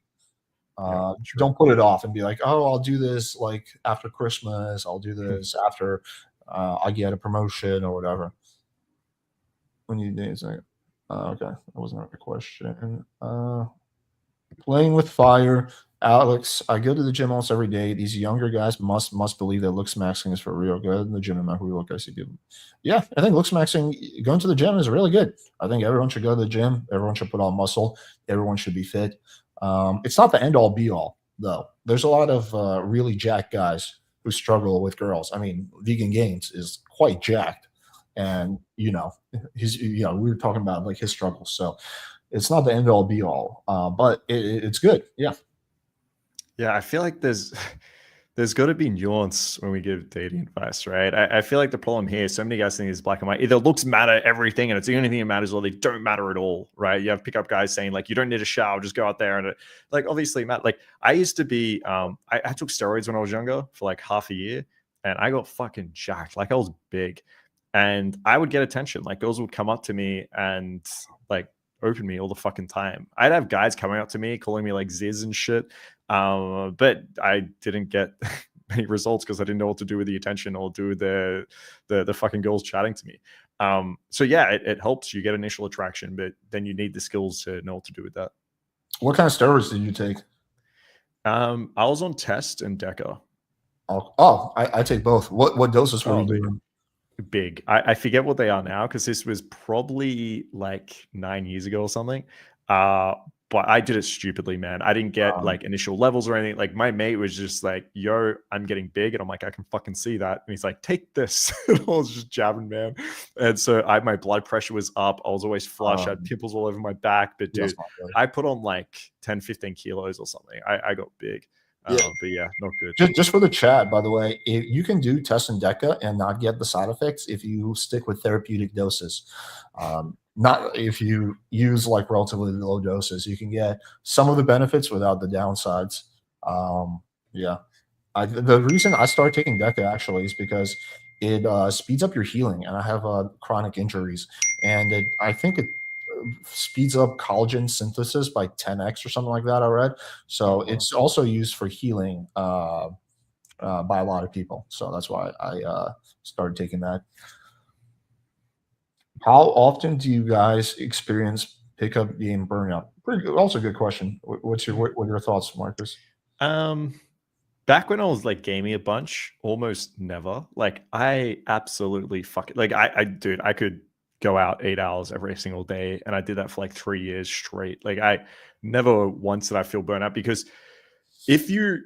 Don't put it off and be like, oh, I'll do this like after Christmas, I'll do this after I get a promotion or whatever. When you do it's like, okay, that wasn't a question. Playing with fire. Alex, I go to the gym almost every day. These younger guys must believe that looks maxing is for real. Go in the gym and who look I see people. Yeah, I think looks maxing, going to the gym is really good. I think everyone should go to the gym. Everyone should put on muscle. Everyone should be fit. It's not the end all be all though. There's a lot of really jacked guys who struggle with girls. I mean, Vegan Gains is quite jacked, and he's we were talking about like his struggles. So it's not the end all be all, but it's good. Yeah. Yeah, I feel like there's got to be nuance when we give dating advice, right? I feel like the problem here, so many guys think it's black and white. Either looks matter everything, and it's the only thing that matters, or they don't matter at all, right? You have pickup guys saying like, you don't need a shower, just go out there, and like obviously, Matt. Like, I used to be, I took steroids when I was younger for like half a year, and I got fucking jacked. Like, I was big, and I would get attention. Like, girls would come up to me and like open me all the fucking time. I'd have guys coming up to me calling me like Ziz and shit. But I didn't get many results because I didn't know what to do with the attention or do the fucking girls chatting to me. So yeah, it helps. You get initial attraction, but then you need the skills to know what to do with that. What kind of steroids did you take? I was on Test and Deca. I take both. What doses were you doing? Big. I forget what they are now because this was probably like 9 years ago or something. But I did it stupidly, man. I didn't get like initial levels or anything. Like, my mate was just like, yo, I'm getting big. And I'm like, I can fucking see that. And he's like, take this. And I was just jabbing, man. And so my blood pressure was up. I was always flush. I had pimples all over my back. But dude, I put on like 10, 15 kilos or something. I got big. But yeah, not good. Just for the chat, by the way, you can do Test and Deca and not get the side effects if you stick with therapeutic doses. Not if you use like relatively low doses, you can get some of the benefits without the downsides. The reason I started taking Deca actually is because it speeds up your healing, and I have chronic injuries, and I think it speeds up collagen synthesis by 10x or something like that. I read. So it's also used for healing by a lot of people. So that's why I started taking that. How often do you guys experience pickup game burnout? Also a good question. What are your thoughts, Marcus? Back when I was like gaming a bunch, almost never. Like, I absolutely dude, I could go out 8 hours every single day, and I did that for like 3 years straight. Like, I never once did I feel burnout, because if you're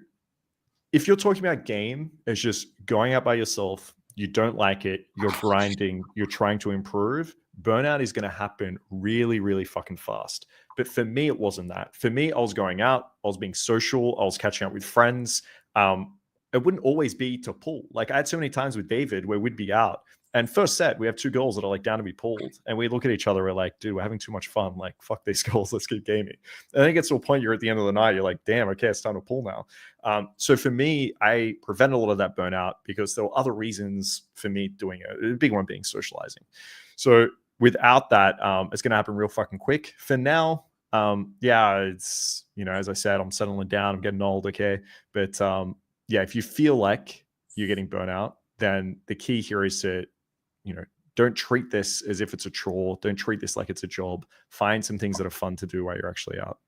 talking about game as just going out by yourself, you don't like it, you're grinding, you're trying to improve, burnout is going to happen really, really fucking fast. But for me, it wasn't that. For me, I was going out, I was being social, I was catching up with friends. It wouldn't always be to pull. Like, I had so many times with David where we'd be out, and first set, we have two girls that are like down to be pulled, and we look at each other, we're like, dude, we're having too much fun. Like, fuck these girls, let's keep gaming. And then it gets to a point, you're at the end of the night, you're like, damn, okay, it's time to pull now. So for me, I prevent a lot of that burnout because there were other reasons for me doing it. The big one being socializing. So without that, it's going to happen real fucking quick. For now, it's, as I said, I'm settling down, I'm getting old, okay? But if you feel like you're getting burnt out, then the key here is to, don't treat this as if it's a chore. Don't treat this like it's a job. Find some things that are fun to do while you're actually out.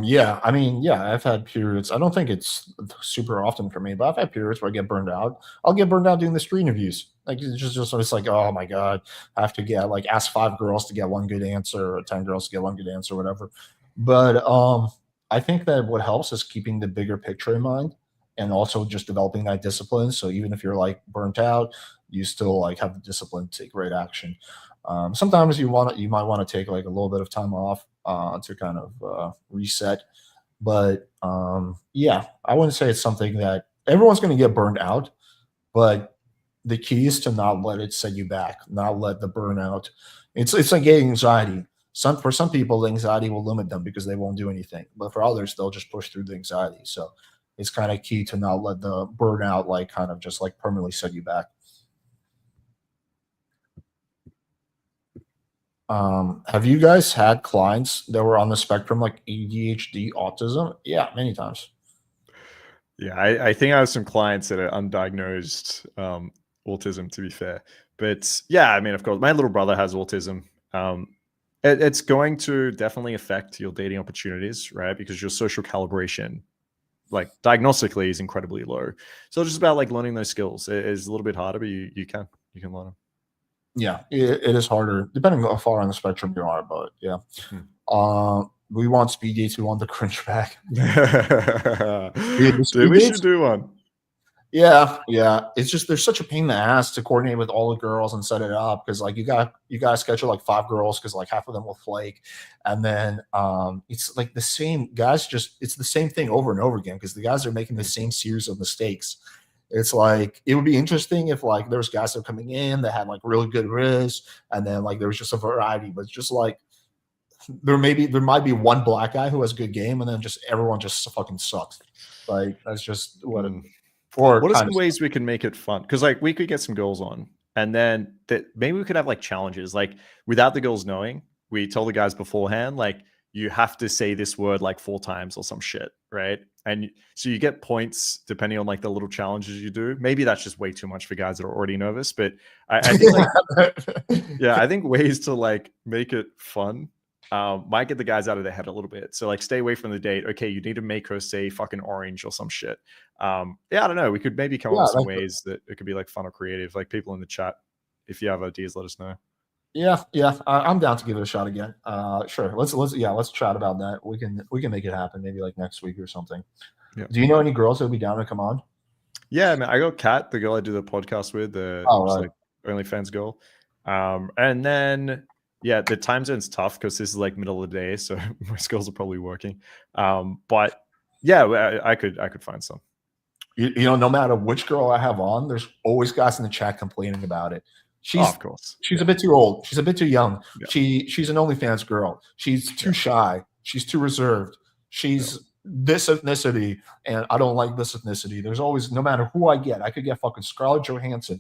Yeah, I mean, yeah, I've had periods. I don't think it's super often for me, but I've had periods where I get burned out. I'll get burned out doing the screen reviews. Like it's like, oh my god, I have to get like ask 5 girls to get one good answer, or 10 girls to get one good answer, or whatever. But I think that what helps is keeping the bigger picture in mind, and also just developing that discipline. So even if you're like burnt out, you still like have the discipline to take right action. Sometimes you might want to take like a little bit of time off to kind of reset. But yeah, I wouldn't say it's something that everyone's going to get burned out, but the key is to not let it set you back, not let the burnout. It's like getting anxiety. For some people, the anxiety will limit them because they won't do anything, but for others, they'll just push through the anxiety. So it's kind of key to not let the burnout like kind of just like permanently set you back. Have you guys had clients that were on the spectrum like ADHD, autism? Yeah, many times. Yeah, I think I have some clients that are undiagnosed autism, to be fair. But yeah, I mean, of course, my little brother has autism. It's going to definitely affect your dating opportunities, right? Because your social calibration, like diagnostically, is incredibly low. So it's just about like learning those skills. It is a little bit harder, but you can learn them. Yeah, it is harder depending on how far on the spectrum you are, but yeah. We want speed dates. We want the cringe back. Dude, we should do one. Yeah. It's just there's such a pain in the ass to coordinate with all the girls and set it up because like you guys schedule like 5 girls because like half of them will flake, and then it's like the same guys. It's the same thing over and over again because the guys are making the same series of mistakes. It's like it would be interesting if like there's guys that are coming in that had like really good riz, and then like there was just a variety, but it's just like there might be one black guy who has a good game, and then just everyone just fucking sucks. Like that's just what. What are some ways we can make it fun? Because like we could get some girls on, and then maybe we could have like challenges, like without the girls knowing. We tell the guys beforehand, like you have to say this word like 4 times or some shit, right? And so you get points depending on like the little challenges you do. Maybe that's just way too much for guys that are already nervous, but I think like, yeah, I think ways to like make it fun might get the guys out of their head a little bit. So like stay away from the date. Okay, you need to make her say fucking orange or some shit. Yeah, I don't know. We could maybe come up with some ways that it could be like fun or creative. Like people in the chat, if you have ideas, let us know. Yeah, I'm down to give it a shot again. Sure, let's chat about that. We can make it happen. Maybe like next week or something. Yeah. Do you know any girls that would be down to come on? Yeah, man, I got Kat, the girl I do the podcast with, like OnlyFans girl. And then yeah, the time zone's tough because this is like middle of the day, so most girls are probably working. But yeah, I could find some. You know, no matter which girl I have on, there's always guys in the chat complaining about it. Of course. She's a bit too old. She's a bit too young. Yeah. She's an OnlyFans girl. She's too shy. She's too reserved. She's this ethnicity, and I don't like this ethnicity. There's always, no matter who I get, I could get fucking Scarlett Johansson.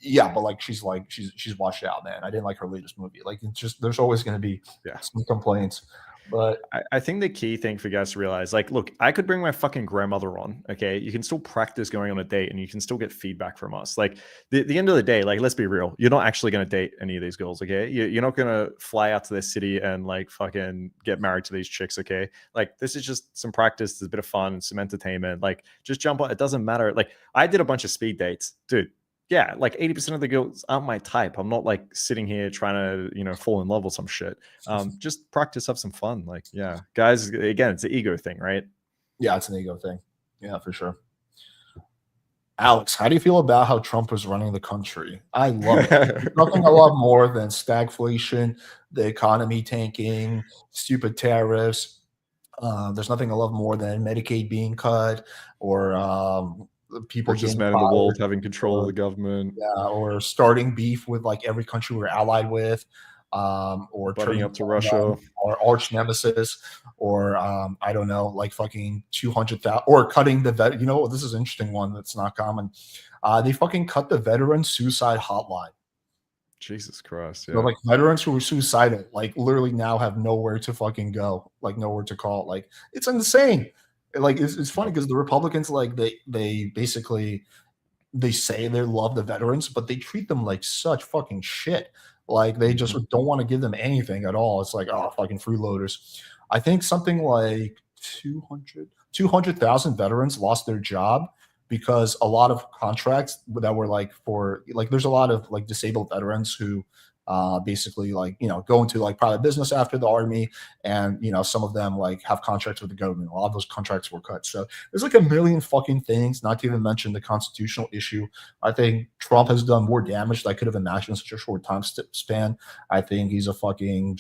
Yeah, but like she's washed out, man. I didn't like her latest movie. Like it's just there's always going to be some complaints. But I think the key thing for guys to realize, like, look, I could bring my fucking grandmother on. Okay, you can still practice going on a date, and you can still get feedback from us. Like, the end of the day, like, let's be real, you're not actually going to date any of these girls. Okay, you're not going to fly out to their city and like fucking get married to these chicks. Okay, like this is just some practice, there's a bit of fun, some entertainment. Like, just jump on. It doesn't matter. Like, I did a bunch of speed dates, dude. Yeah, like 80% of the girls aren't my type. I'm not like sitting here trying to, you know, fall in love with some shit. Just practice, have some fun. Like, yeah, guys, again, it's an ego thing, right? Yeah, it's an ego thing. Yeah, for sure. Alex, how do you feel about how Trump was running the country? I love it. Nothing I love more than stagflation, the economy tanking, stupid tariffs. There's nothing I love more than Medicaid being cut or people richest man in the world having control of the government, or starting beef with like every country we're allied with, or turning up to Russia, or arch nemesis, or I don't know, like fucking 200,000, or cutting the vet. You know, this is an interesting one that's not common. They fucking cut the veteran suicide hotline. Jesus Christ! Yeah, so, like veterans who were suicidal, like literally now have nowhere to fucking go, like nowhere to call. Like it's insane. Like it's funny because the Republicans, like they basically they say they love the veterans, but they treat them like such fucking shit. Like they just don't want to give them anything at all. It's like, oh, fucking freeloaders. I think something like 200,000 veterans lost their job because a lot of contracts that were like for like, there's a lot of like disabled veterans who basically like, you know, go into like private business after the army, and you know, some of them like have contracts with the government. A lot of those contracts were cut. So there's like a million fucking things, not to even mention the constitutional issue. I think Trump has done more damage than I could have imagined in such a short time span. I think he's a fucking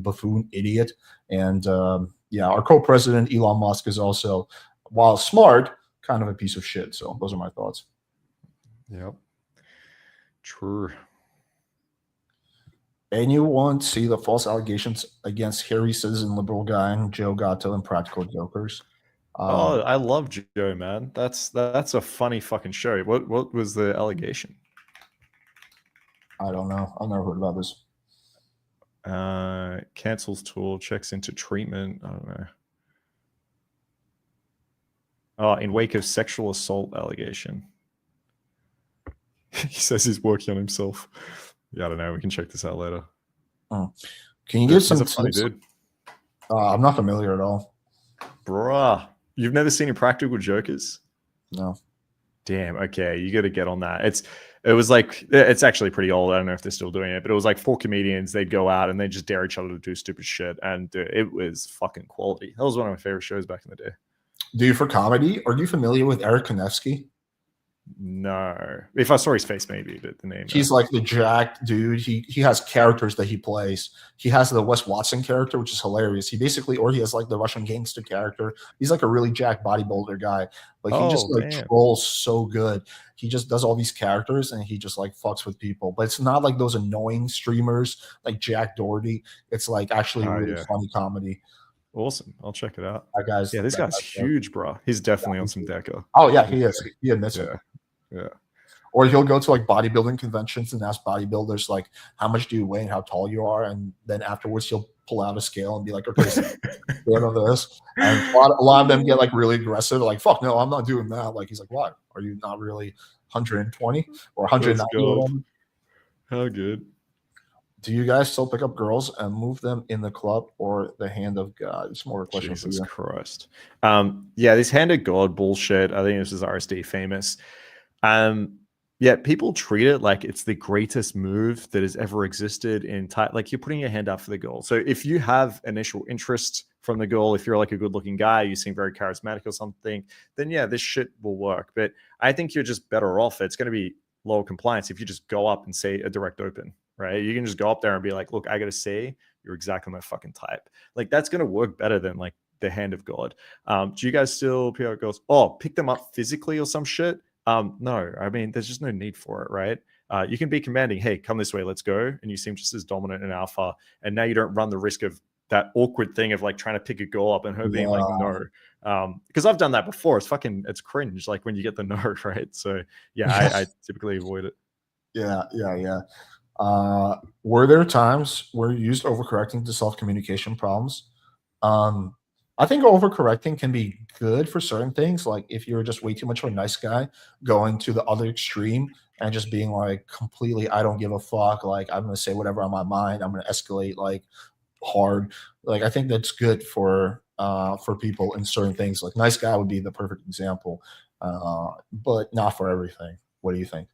buffoon idiot. And yeah, our co-president Elon Musk is also, while smart, kind of a piece of shit. So those are my thoughts. Yep. True. Anyone see the false allegations against Harry Citizen Liberal Guy and Joe Gatto and Practical Jokers? Oh, I love Joe, man. That's a funny fucking show. What was the allegation? I don't know. I've never heard about this. Cancels tour, checks into treatment. I don't know. Oh, in wake of sexual assault allegation. He says he's working on himself. Yeah, I don't know. We can check this out later. Oh. Can you give some tips? Funny dude. I'm not familiar at all. Bruh. You've never seen Impractical Jokers? No. Damn. Okay, you got to get on that. It was like, it's actually pretty old. I don't know if they're still doing it, but it was like 4 comedians. They'd go out and they just dare each other to do stupid shit, and it was fucking quality. That was one of my favorite shows back in the day. Do you for comedy? Are you familiar with Eric Konevsky? No. If I saw his face, maybe, but the name. He's like the jacked dude. He has characters that he plays. He has the Wes Watson character, which is hilarious. He has like the Russian gangster character. He's like a really jacked bodybuilder guy. Like he just like trolls so good. He just does all these characters and he just like fucks with people. But it's not like those annoying streamers like Jack Doherty. It's like actually really funny comedy. Awesome. I'll check it out. That guy's, this guy's huge, bro. He's definitely on some deca. Oh yeah, he is. He admits it. Yeah. Or he'll go to like bodybuilding conventions and ask bodybuilders like, how much do you weigh and how tall you are, and then afterwards he'll pull out a scale and be like, okay, stand on this. And a lot of them get like really aggressive, like, fuck no, I'm not doing that. Like he's like, what? Are you not really 120 or 190? How good. Do you guys still pick up girls and move them in the club or the hand of God? It's more a question Jesus for you. Christ. Yeah, this hand of God bullshit. I think this is RSD famous. Yeah, people treat it like it's the greatest move that has ever existed in like you're putting your hand up for the girl. So if you have initial interest from the girl, if you're like a good looking guy, you seem very charismatic or something, then yeah, this shit will work. But I think you're just better off. It's going to be lower compliance if you just go up and say a direct open, right? You can just go up there and be like, look, I got to say you're exactly my fucking type. Like that's going to work better than like the hand of God. Do you guys still pick up girls? Oh, pick them up physically or some shit? No, I mean, there's just no need for it, right? You can be commanding, hey, come this way, let's go. And you seem just as dominant and alpha. And now you don't run the risk of that awkward thing of like trying to pick a girl up and her being like, no. Because I've done that before. It's cringe, like when you get the no, right? So yeah, I typically avoid it. Yeah. Were there times where you used overcorrecting to solve communication problems? I think overcorrecting can be good for certain things. Like if you're just way too much of a nice guy, going to the other extreme and just being like completely, I don't give a fuck. Like I'm going to say whatever on my mind. I'm going to escalate like hard. Like I think that's good for people in certain things. Like nice guy would be the perfect example, but not for everything. What do you think?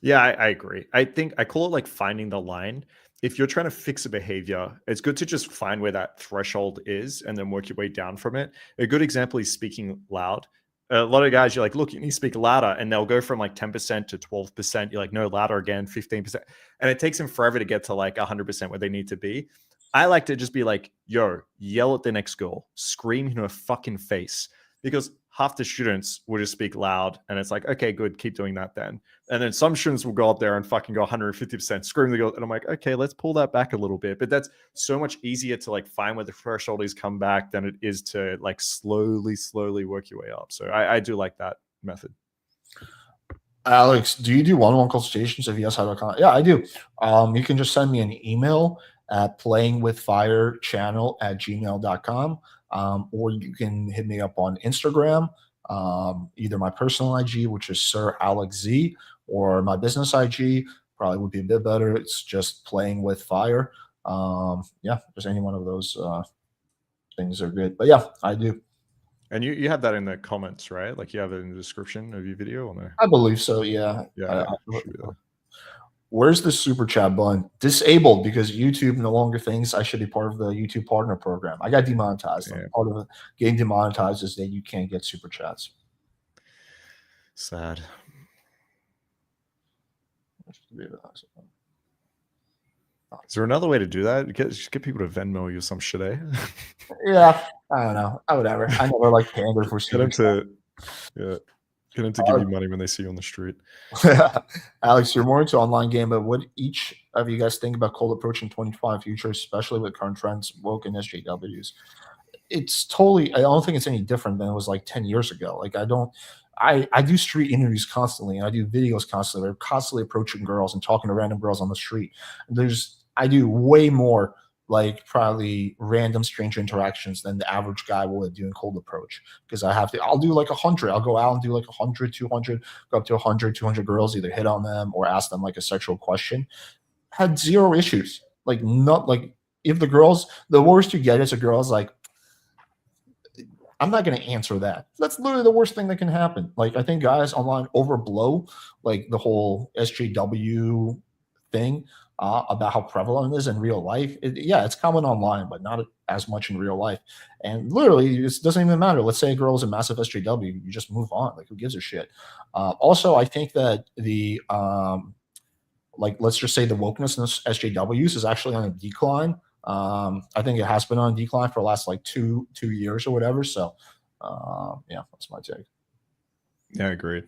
Yeah, I agree. I think I call it like finding the line. If you're trying to fix a behavior, it's good to just find where that threshold is and then work your way down from it. A good example is speaking loud. A lot of guys, you're like, look, you need to speak louder, and they'll go from like 10% to 12%. You're like, no, louder again, 15%. And it takes them forever to get to like 100% where they need to be. I like to just be like, yo, yell at the next girl, scream in her fucking face, because half the students will just speak loud and it's like, okay, good, keep doing that then. And then some students will go up there and fucking go 150%, scream the girl. And I'm like, okay, let's pull that back a little bit. But that's so much easier to like find where the threshold is, come back, than it is to like slowly work your way up. So I do like that method. Alex, do you do one-on-one consultations? If yes, how do I contact? Yeah, I do. You can just send me an email at playingwithfirechannel@gmail.com. Or you can hit me up on Instagram. Either my personal IG, which is Sir Alex Z, or my business IG probably would be a bit better. It's just playing with fire. Yeah, just any one of those things are good. But yeah, I do. And you have that in the comments, right? Like you have it in the description of your video or no? I believe so, yeah. Yeah. Where's the super chat button? Disabled, because YouTube no longer thinks I should be part of the YouTube partner program. I got demonetized. Yeah. Part of getting demonetized is that you can't get super chats. Sad. Is there another way to do that? Get people to Venmo you some shit, eh? Yeah, I don't know. Whatever. I never like pander for super chat. Get them to give you money when they see you on the street. Alex, you're more into online game, but what each of you guys think about cold approach in 2025 future, especially with current trends, woke and SJWs? It's totally, I don't think it's any different than it was like 10 years ago. Like I do street interviews constantly, and I do videos constantly. We're constantly approaching girls and talking to random girls on the street. I do way more like probably random stranger interactions than the average guy will do in cold approach, because I'll do like 100. I'll go out and do like 100, 200, go up to 100, 200 girls, either hit on them or ask them like a sexual question. Had zero issues. Like not like if the worst you get is a girl's like, I'm not going to answer that. That's literally the worst thing that can happen. Like I think guys online overblow like the whole SJW thing. About how prevalent it is in real life. It's common online, but not as much in real life. And literally, it doesn't even matter. Let's say a girl is a massive SJW, you just move on. Like, who gives a shit? Also, I think that the let's just say the wokeness in SJWs is actually on a decline. I think it has been on a decline for the last like two years or whatever. So, yeah, that's my take. Yeah, agreed.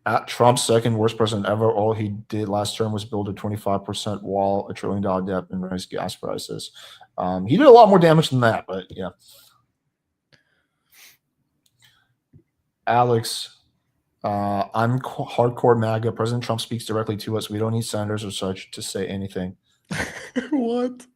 At Trump's second worst president ever, all he did last term was build a 25% wall, $1 trillion debt, and raise gas prices. He did a lot more damage than that, but yeah. Alex, I'm hardcore MAGA. President Trump speaks directly to us. We don't need senators or such to say anything. What?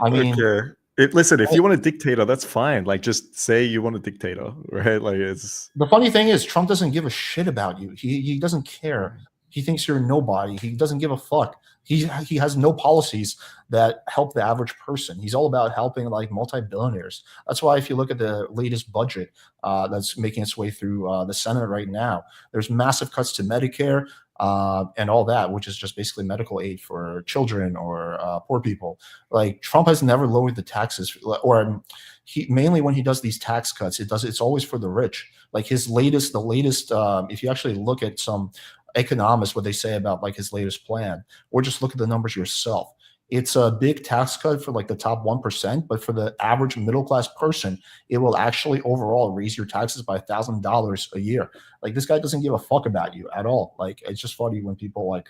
I mean, okay. Listen, if you want a dictator, that's fine. Like, just say you want a dictator, right? Like, it's the funny thing is, Trump doesn't give a shit about you. He doesn't care. He thinks you're a nobody. He doesn't give a fuck. He has no policies that help the average person. He's all about helping like multi-billionaires. That's why if you look at the latest budget that's making its way through the Senate right now, there's massive cuts to Medicare and all that, which is just basically medical aid for children or poor people. Like Trump has never lowered the taxes, or mainly when he does these tax cuts, it's always for the rich. Like the latest, if you actually look at some economists, what they say about like his latest plan, or just look at the numbers yourself. It's a big tax cut for like the top 1%, but for the average middle class person, it will actually overall raise your taxes by $1,000 a year. Like this guy doesn't give a fuck about you at all. Like it's just funny when people like.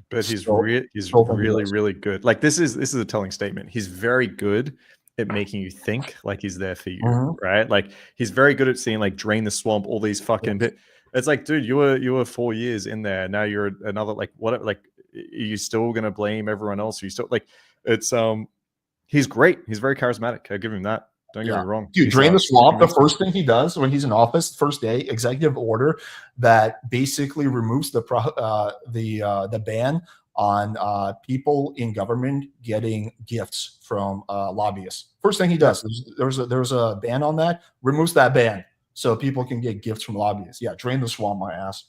But he's really good. Like this is a telling statement. He's very good at making you think like he's there for you, right? Like he's very good at seeing like drain the swamp, all these fucking. It's like, dude, you were 4 years in there. Now you're another like what like. Are you still gonna blame everyone else? Are you still like it's he's great. He's very charismatic. I'll give him that. Don't get me wrong. Dude, drain the swamp. The first thing he does when he's in office, first day, executive order that basically removes the ban on people in government getting gifts from lobbyists. First thing he does, there's a ban on that. Removes that ban so people can get gifts from lobbyists. Yeah, drain the swamp, my ass.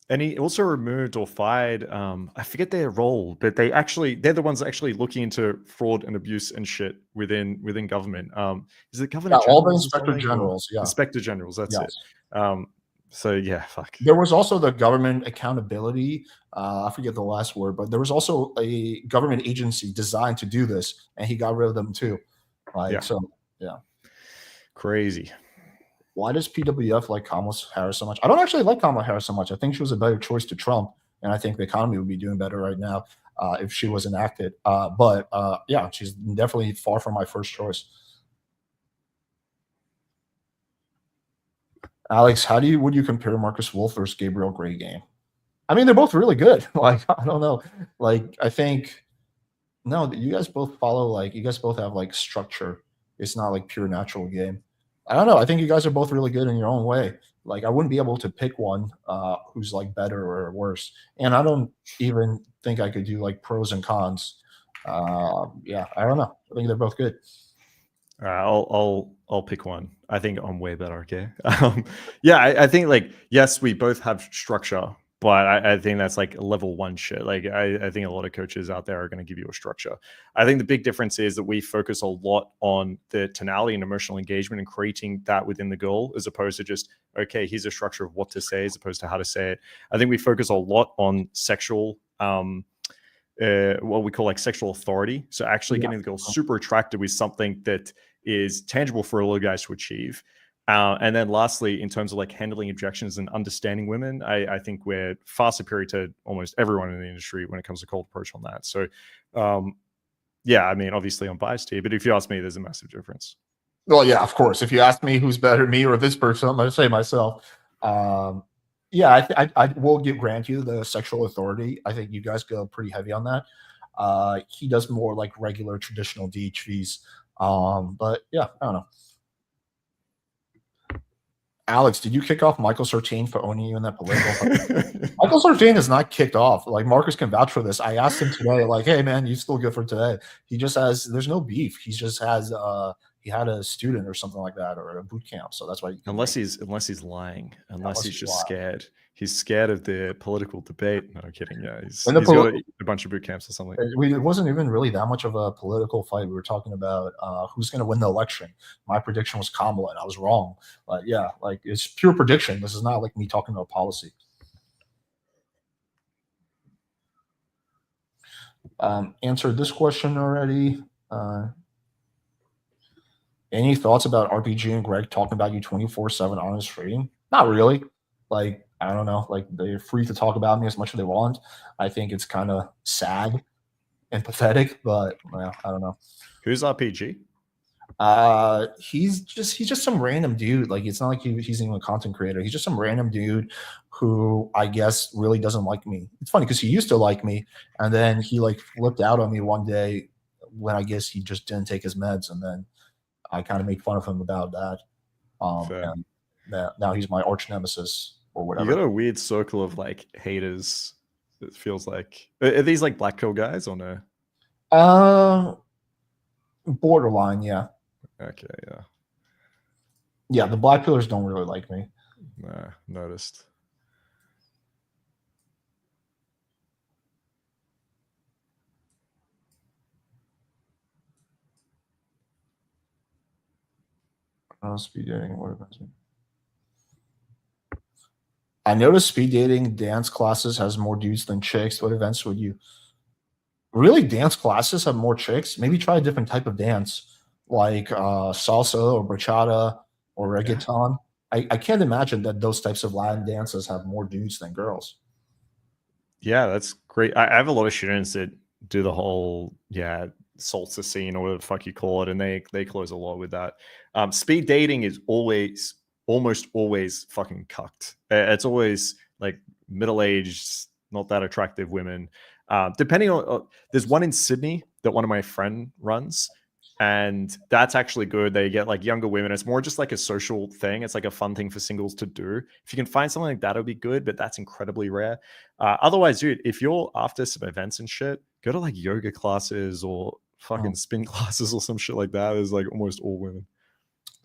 And he also removed or fired, I forget their role, but they're the ones actually looking into fraud and abuse and shit within government. Is it government? All the inspector generals, Inspector generals, that's it. So yeah, fuck. There was also the government accountability. I forget the last word, but there was also a government agency designed to do this, and he got rid of them too. Crazy. Why does PWF like Kamala Harris so much? I don't actually like Kamala Harris so much. I think she was a better choice to Trump, and I think the economy would be doing better right now if she was enacted. But she's definitely far from my first choice. Alex, would you compare Marcus Wolf versus Gabriel Gray game? I mean, they're both really good. Like, I don't know. Like, I think No, you guys both follow, like, you guys both have like structure. It's not like pure natural game. I don't know. I think you guys are both really good in your own way. Like, I wouldn't be able to pick one who's like better or worse. And I don't even think I could do like pros and cons. Yeah, I don't know. I think they're both good. All right, I'll pick one. I think I'm way better. Okay. Yeah, I think like yes, we both have structure, but I think that's like level one shit. Like I think a lot of coaches out there are going to give you a structure. I think the big difference is that we focus a lot on the tonality and emotional engagement and creating that within the goal, as opposed to just, okay, here's a structure of what to say as opposed to how to say it. I think we focus a lot on sexual what we call like sexual authority. So actually getting the girl super attracted with something that is tangible for a little guys to achieve. And then lastly, in terms of like handling objections and understanding women, I think we're far superior to almost everyone in the industry when it comes to cold approach on that. So yeah, I mean, obviously I'm biased here, but if you ask me, there's a massive difference. Well, yeah, of course. If you ask me who's better, me or this person, I'm going to say myself. Yeah, I will grant you the sexual authority. I think you guys go pretty heavy on that. He does more like regular traditional DHVs. But yeah, I don't know. Alex, did you kick off Michael Sartain for owning you in that political? Michael Sartain is not kicked off. Like, Marcus can vouch for this. I asked him today, like, hey man, you still good for today? He just has, there's no beef. He just has he had a student or something like that, or a boot camp. So that's why. Unless he's lying, unless he's just scared. He's scared of the political debate. No, I'm kidding. Yeah, he's got a bunch of boot camps or something. It wasn't even really that much of a political fight. We were talking about who's going to win the election. My prediction was Kamala, and I was wrong. But yeah, like, it's pure prediction. This is not like me talking about policy. Answered this question already. Any thoughts about RPG and Greg talking about you 24/7 on his stream? Not really. Like, I don't know. Like, they're free to talk about me as much as they want. I think it's kind of sad and pathetic, but well, I don't know. Who's RPG? He's just some random dude. Like, it's not like he's even a content creator. He's just some random dude who I guess really doesn't like me. It's funny because he used to like me, and then he like flipped out on me one day when I guess he just didn't take his meds, and then I kind of make fun of him about that. And now he's my arch nemesis or whatever. You got a weird circle of like haters. It feels like, are these like black pill guys or no? Borderline, yeah. Okay, yeah. Yeah, the black pillars don't really like me. Nah, noticed. Speed dating. What events? I noticed speed dating dance classes has more dudes than chicks. What events would you? Really, dance classes have more chicks? Maybe try a different type of dance, like salsa or bachata or reggaeton. Yeah. I can't imagine that those types of Latin dances have more dudes than girls. Yeah, that's great. I have a lot of students that do the whole salsa scene or whatever the fuck you call it, and they close a lot with that. Speed dating is almost always fucking cucked. It's always like middle-aged, not that attractive women. Depending on, there's one in Sydney that one of my friend runs, and that's actually good. They get like younger women. It's more just like a social thing. It's like a fun thing for singles to do. If you can find something like that, it'll be good, but that's incredibly rare. Otherwise, dude, if you're after some events and shit, go to like yoga classes or fucking spin classes or some shit like that. Is like almost all women.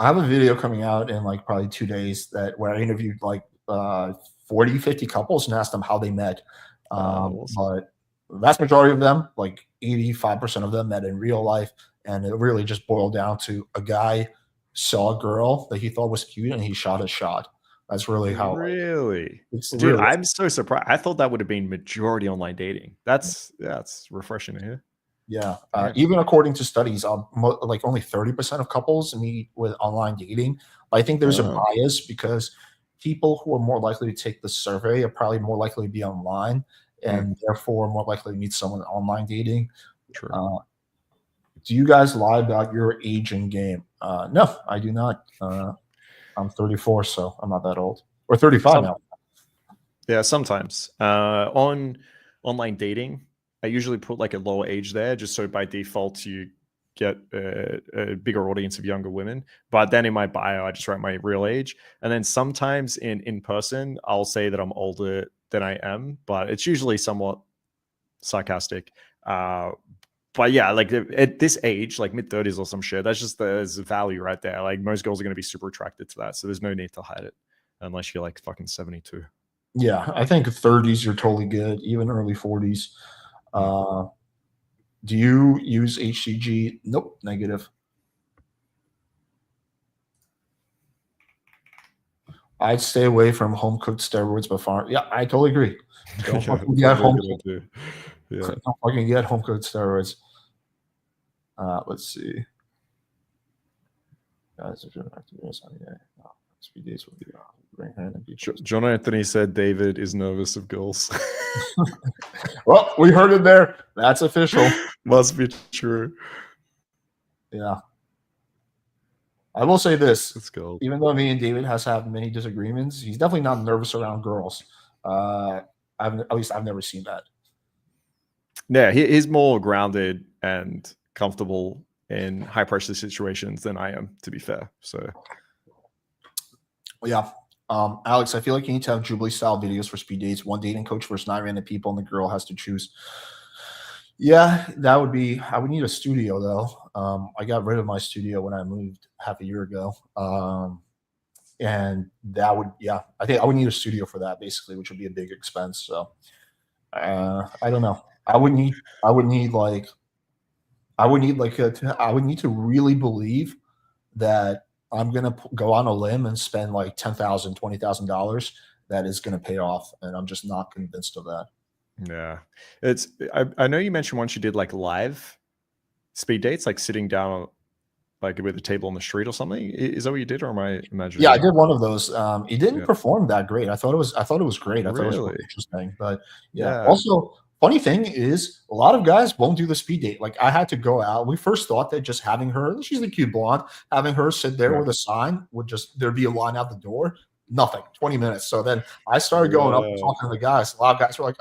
I have a video coming out in like probably 2 days where I interviewed like 40, 50 couples and asked them how they met. But the vast majority of them, like 85% of them, met in real life. And it really just boiled down to a guy saw a girl that he thought was cute and he shot a shot. That's really how. Really? Dude, I'm so surprised. I thought that would have been majority online dating. That's refreshing to hear. Yeah. Even according to studies, like only 30% of couples meet with online dating. But I think there's a bias because people who are more likely to take the survey are probably more likely to be online and therefore more likely to meet someone online dating. True. Do you guys lie about your age in game? No, I do not. I'm 34, so I'm not that old. Or 35 now. Yeah, sometimes. On online dating, I usually put like a lower age there, just so by default you get a bigger audience of younger women. But then in my bio, I just write my real age. And then sometimes in person, I'll say that I'm older than I am, but it's usually somewhat sarcastic. But yeah, like at this age, like mid-30s or some shit, there's a value right there. Like most girls are going to be super attracted to that. So there's no need to hide it unless you're like fucking 72. Yeah, I think 30s you're totally good, even early 40s. Do you use HCG? Nope, negative. I'd stay away from home cooked steroids before. Yeah, I totally agree. Don't fucking get home cooked steroids. Let's see. Guys, if you're not doing this, speed dates will be bring hand and John Anthony said David is nervous of girls. Well, we heard it there. That's official. Must be true. Yeah. I will say this. Let's go. Even though me and David has had many disagreements, he's definitely not nervous around girls. At least I've never seen that. Yeah, he's more grounded and comfortable in high pressure situations than I am, to be fair. So yeah. Alex, I feel like you need to have Jubilee style videos for speed dates. One dating coach versus 9 random people, and the girl has to choose. Yeah, that would be. I would need a studio though. I got rid of my studio when I moved half a year ago. And that would, yeah, I think I would need a studio for that basically, which would be a big expense. So I don't know. I would need to really believe that I'm going to go on a limb and spend like $10,000, $20,000 that is going to pay off. And I'm just not convinced of that. Yeah. I know you mentioned once you did like live speed dates, like sitting down like with a table on the street or something. Is that what you did, or am I imagining? Yeah, I did one of those. It didn't perform that great. I thought it was great. I thought it was really interesting. But yeah. Also, funny thing is, a lot of guys won't do the speed date. Like I had to go out. We first thought that just having her, she's a cute blonde, having her sit there with a sign would just, there'd be a line out the door. Nothing, 20 minutes. So then I started going up and talking to the guys. A lot of guys were like,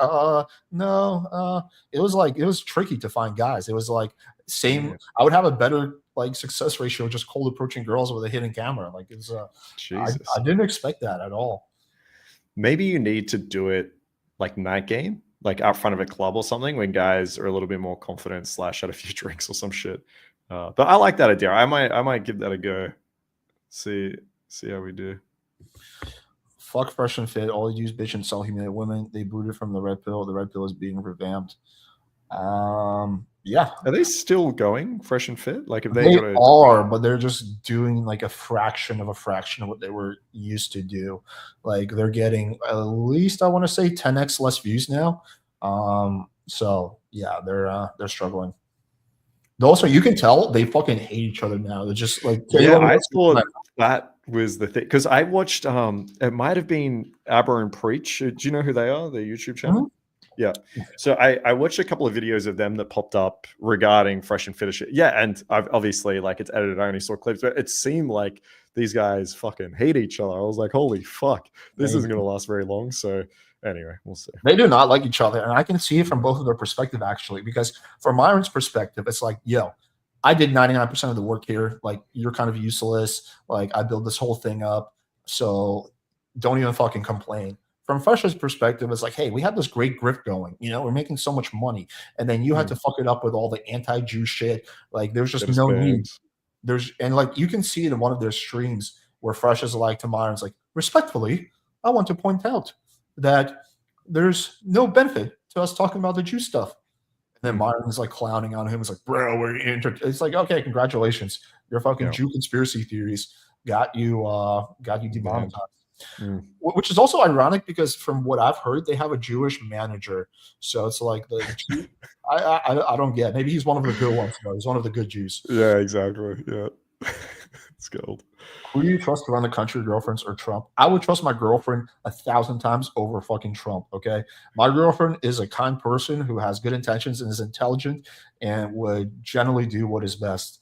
no. It was tricky to find guys. It was like same. I would have a better like success ratio just cold approaching girls with a hidden camera. Like it's I didn't expect that at all. Maybe you need to do it like night game, like out front of a club or something when guys are a little bit more confident / had a few drinks or some shit. But I like that idea. I might give that a go. See how we do. Fuck Fresh and Fit. All they use bitch and sell humiliate women. They booted from the red pill. The red pill is being revamped. Yeah. Are they still going Fresh and Fit? Like if they are, but they're just doing like a fraction of what they were used to do. Like they're getting at least I want to say 10x less views now. So yeah, they're struggling. Also, you can tell they fucking hate each other now. They're just like I thought that was the thing because I watched it might have been Aber and Preach. Do you know who they are? Their YouTube channel. Mm-hmm. Yeah. So I watched a couple of videos of them that popped up regarding Fresh and Fit. Yeah, and I've obviously like it's edited. I only saw clips, but it seemed like these guys fucking hate each other. I was like, holy fuck, this isn't gonna last very long. So anyway, we'll see. They do not like each other, and I can see it from both of their perspective actually. Because from Myron's perspective, it's like, yo, I did 99% of the work here. Like you're kind of useless. Like I built this whole thing up, so don't even fucking complain. From Fresh's perspective, it's like, hey, we have this great grift going. You know, we're making so much money. And then you had to fuck it up with all the anti-Jew shit. Like, there's just no need. And like, you can see it in one of their streams where Fresh is like to Myron's like, respectfully, I want to point out that there's no benefit to us talking about the Jew stuff. And then Myron's like clowning on him. It's like, bro, it's like, okay, congratulations. Your fucking Jew conspiracy theories got you demonetized. Which is also ironic because from what I've heard, they have a Jewish manager. So it's like I don't get. Maybe he's one of the good ones. Though. He's one of the good Jews. Yeah, exactly. Yeah, it's gold. Who do you trust to run the country, girlfriends or Trump? I would trust my girlfriend 1,000 times over fucking Trump. Okay, my girlfriend is a kind person who has good intentions and is intelligent and would generally do what is best.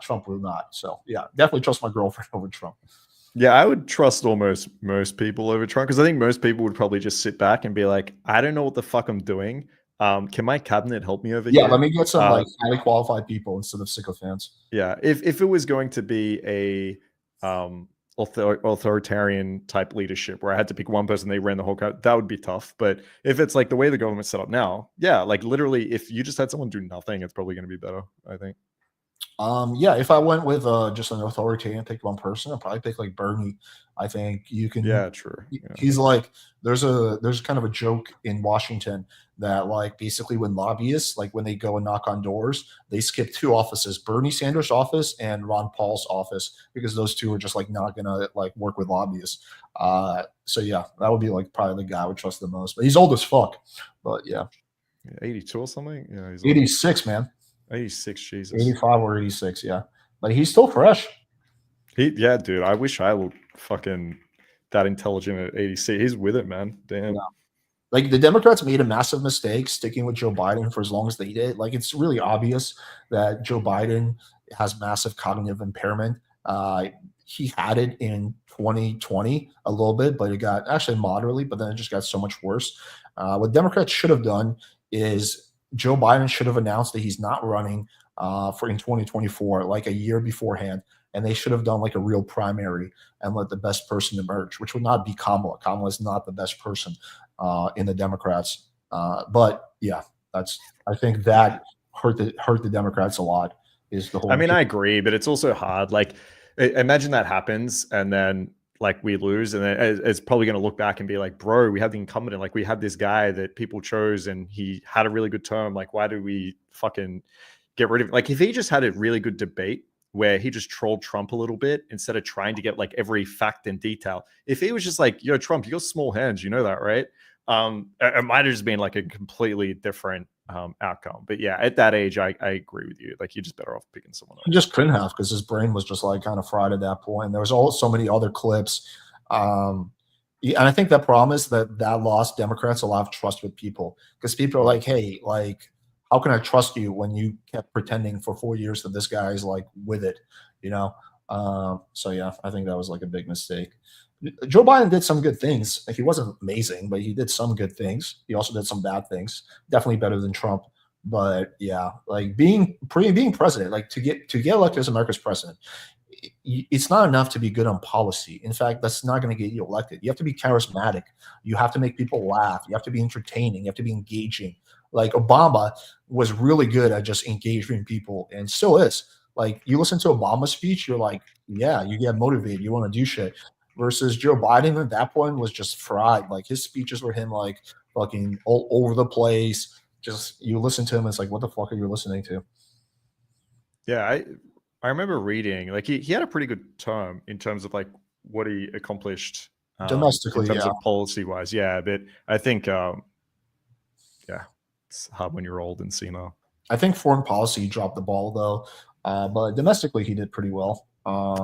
Trump will not. So yeah, definitely trust my girlfriend over Trump. Yeah, I would trust almost most people over Trump because I think most people would probably just sit back and be like, I don't know what the fuck I'm doing. Can my cabinet help me over Yeah, here? let me get some like highly qualified people instead of sycophants. Yeah, if it was going to be a authoritarian type leadership where I had to pick one person, they ran the whole country, that would be tough. But if it's like the way the government's set up now, yeah, like literally, if you just had someone do nothing, it's probably going to be better, I think. Yeah, if I went with just an authoritarian, pick one person, I'd probably pick like Bernie. I think you can. Yeah, true. Yeah. He's like there's kind of a joke in Washington that like basically when lobbyists like when they go and knock on doors, they skip two offices: Bernie Sanders' office and Ron Paul's office, because those two are just like not gonna like work with lobbyists. So yeah, that would be like probably the guy I would trust the most. But he's old as fuck. But yeah, 82 or something. Yeah, he's 86, man. 86, Jesus. 85 or 86, yeah. But he's still fresh. Yeah, dude. I wish I looked fucking that intelligent at 86. He's with it, man. Damn. Yeah. Like the Democrats made a massive mistake sticking with Joe Biden for as long as they did. Like it's really obvious that Joe Biden has massive cognitive impairment. He had it in 2020 a little bit, but it got actually moderately, but then it just got so much worse. What Democrats should have done is Joe Biden should have announced that he's not running for in 2024, like a year beforehand, and they should have done like a real primary and let the best person emerge, which would not be Kamala. Kamala is not the best person in the Democrats, but yeah, I think that hurt the Democrats a lot. Is the whole? I mean, I agree, but it's also hard. Like, imagine that happens, and then like we lose, and then it's probably going to look back and be like, bro, we had the incumbent, and like we had this guy that people chose and he had a really good term. Like, why do we fucking get rid of it? Like, if he just had a really good debate where he just trolled Trump a little bit instead of trying to get like every fact and detail. If he was just like, yo, Trump, you got small hands, you know that, right? It might have just been like a completely different outcome. But yeah, at that age, I agree with you. Like, you're just better off picking someone else. He just couldn't have, because his brain was just like kind of fried at that point. There was also so many other clips. And I think that problem is that lost Democrats a lot of trust with people, because people are like, hey, like, how can I trust you when you kept pretending for 4 years that this guy is like with it, you know? So yeah, I think that was like a big mistake. Joe Biden did some good things. He wasn't amazing, but he did some good things. He also did some bad things. Definitely better than Trump. But yeah, like being president, like to get elected as America's president, it's not enough to be good on policy. In fact, that's not going to get you elected. You have to be charismatic. You have to make people laugh. You have to be entertaining. You have to be engaging. Like Obama was really good at just engaging people, and still is. Like you listen to Obama's speech, you're like, yeah, you get motivated. You want to do shit. Versus Joe Biden at that point was just fried. Like his speeches were him like fucking all over the place. Just you listen to him, it's like, what the fuck are you listening to? Yeah, I remember reading like he had a pretty good term in terms of like what he accomplished domestically, in terms yeah. of policy wise. Yeah, but I think yeah, it's hard when you're old and senile. I think foreign policy he dropped the ball though, but domestically he did pretty well.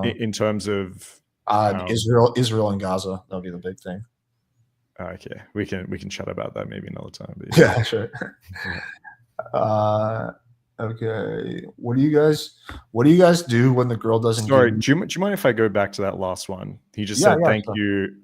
In terms of Israel and Gaza, that'll be the big thing. Okay, we can chat about that maybe another time. But yeah, sure. Okay, what do you guys do when the girl doesn't? Sorry, do you mind if I go back to that last one? He just said thank you.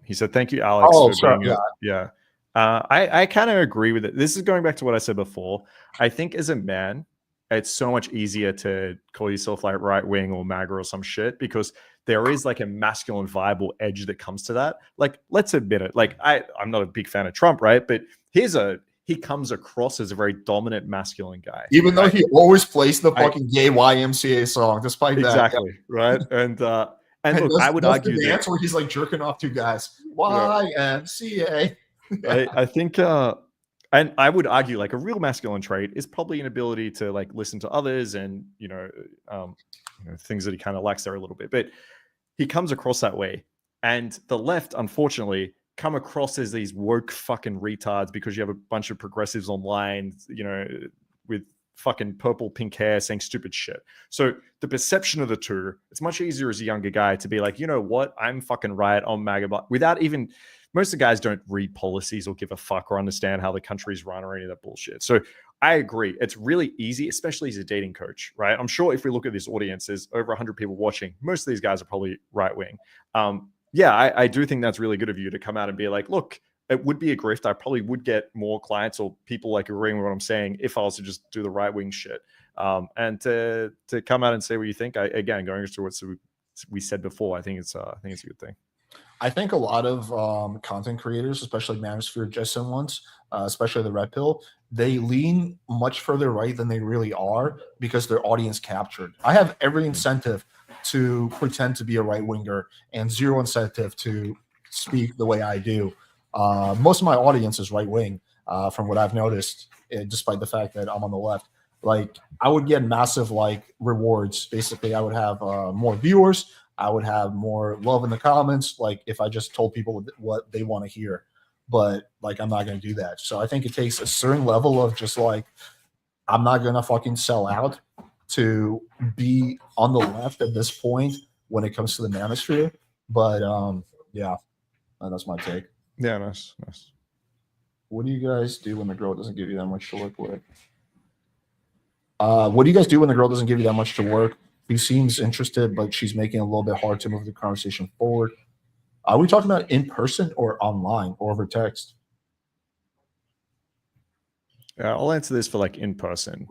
He said thank you, Alex. Oh, for sorry. Being yeah. I kind of agree with it. This is going back to what I said before. I think as a man, it's so much easier to call yourself like right wing or Maga or some shit, because there is like a masculine viable edge that comes to that. Like, let's admit it. Like, I'm not a big fan of Trump, right? But he comes across as a very dominant masculine guy. Even though he always plays the fucking gay YMCA song, despite that. Exactly, right? And look, I would argue the dance where he's like jerking off two guys. YMCA. I think, and I would argue like a real masculine trait is probably an ability to like listen to others and, things that he kind of lacks there a little bit, but he comes across that way. And the left, unfortunately, come across as these woke fucking retards because you have a bunch of progressives online, with fucking purple pink hair saying stupid shit. So the perception of the two, it's much easier as a younger guy to be like, you know what, I'm fucking right on Maga, but without even, most of the guys don't read policies or give a fuck or understand how the country's run or any of that bullshit. So I agree. It's really easy, especially as a dating coach, right? I'm sure if we look at this audience, there's over 100 people watching. Most of these guys are probably right wing. Yeah, I do think that's really good of you to come out and be like, look, it would be a grift. I probably would get more clients or people like agreeing with what I'm saying if I was to just do the right wing shit. And to come out and say what you think, again, going to what we said before, I think it's a good thing. I think a lot of content creators, especially manosphere adjacent ones, especially the red pill, they lean much further right than they really are because they're audience captured. I have every incentive to pretend to be a right winger and zero incentive to speak the way I do. Most of my audience is right wing, from what I've noticed, despite the fact that I'm on the left. Like, I would get massive rewards. Basically, I would have more viewers. I would have more love in the comments, like if I just told people what they want to hear. But I'm not going to do that. So I think it takes a certain level of just I'm not going to fucking sell out to be on the left at this point when it comes to the manosphere. But yeah, that's my take. Yeah, nice. What do you guys do when the girl doesn't give you that much to work with? What do you guys do when the girl doesn't give you that much to work? She seems interested, but she's making it a little bit hard to move the conversation forward. Are we talking about in person or online or over text? I'll answer this for in person.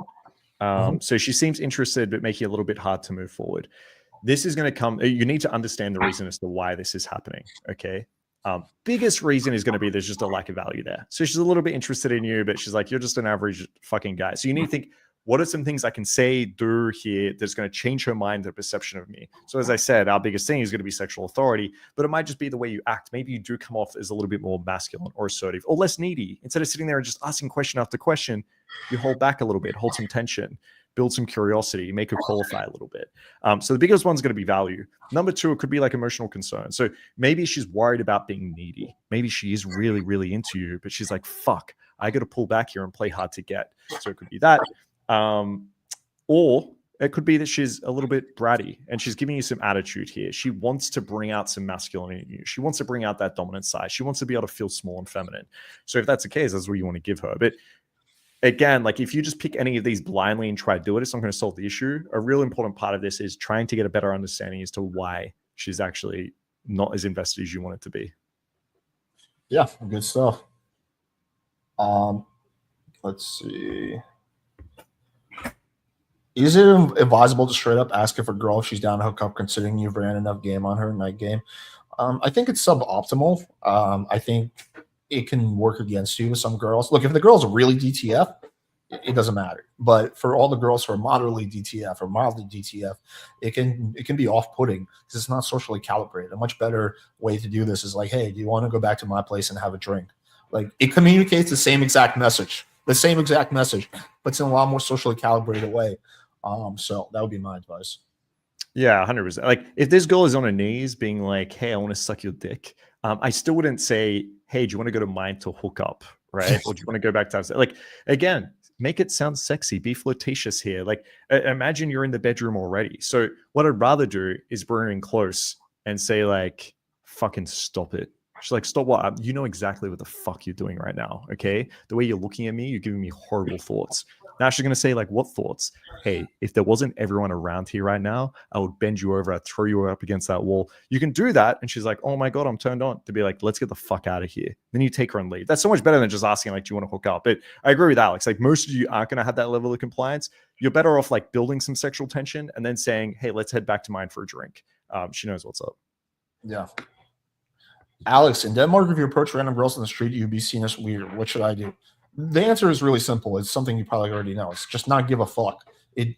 So she seems interested, but making it a little bit hard to move forward. This is going to come. You need to understand the reason as to why this is happening. Okay. Biggest reason is going to be there's just a lack of value there. So she's a little bit interested in you, but she's like, you're just an average fucking guy. So you need to think, what are some things I can say, do here that's going to change her mind, the perception of me? So as I said, our biggest thing is going to be sexual authority, but it might just be the way you act. Maybe you do come off as a little bit more masculine or assertive or less needy. Instead of sitting there and just asking question after question, you hold back a little bit, hold some tension, build some curiosity, make her qualify a little bit. So the biggest one's going to be value. Number two, it could be emotional concern. So maybe she's worried about being needy. Maybe she is really, really into you, but she's like, fuck, I got to pull back here and play hard to get. So it could be that. Or it could be that she's a little bit bratty and she's giving you some attitude here. She wants to bring out some masculinity in you. She wants to bring out that dominant side. She wants to be able to feel small and feminine. So if that's the case, that's what you want to give her. But again, if you just pick any of these blindly and try to do it, it's not going to solve the issue. A real important part of this is trying to get a better understanding as to why she's actually not as invested as you want it to be. Yeah, good stuff. Let's see. Is it advisable to straight up ask if a girl, if she's down to hook up, considering you've ran enough game on her night game? I think it's suboptimal. I think it can work against you with some girls. Look, if the girl's really DTF, it doesn't matter. But for all the girls who are moderately DTF or mildly DTF, it can be off-putting because it's not socially calibrated. A much better way to do this is hey, do you want to go back to my place and have a drink? It communicates the same exact message, but it's in a lot more socially calibrated way. So that would be my advice. Yeah, 100%. If this girl is on her knees being like, hey, I want to suck your dick, I still wouldn't say, hey, do you want to go to mine to hook up, right? Or do you want to go back to again, make it sound sexy, be flirtatious here. Imagine you're in the bedroom already. So what I'd rather do is bring her in close and say fucking stop it. She's like, stop what? You know exactly what the fuck you're doing right now, okay? The way you're looking at me, you're giving me horrible thoughts. Now she's going to say what thoughts? Hey, if there wasn't everyone around here right now, I would bend you over, I'd throw you up against that wall. You can do that. And she's like, oh my God, I'm turned on. To be let's get the fuck out of here. Then you take her and leave. That's so much better than just asking, do you want to hook up? But I agree with Alex. Most of you aren't going to have that level of compliance. You're better off building some sexual tension and then saying, hey, let's head back to mine for a drink. She knows what's up. Yeah. Alex, in Denmark, if you approach random girls on the street, you'd be seen as weird. What should I do? The answer is really simple. It's something you probably already know. It's just not give a fuck.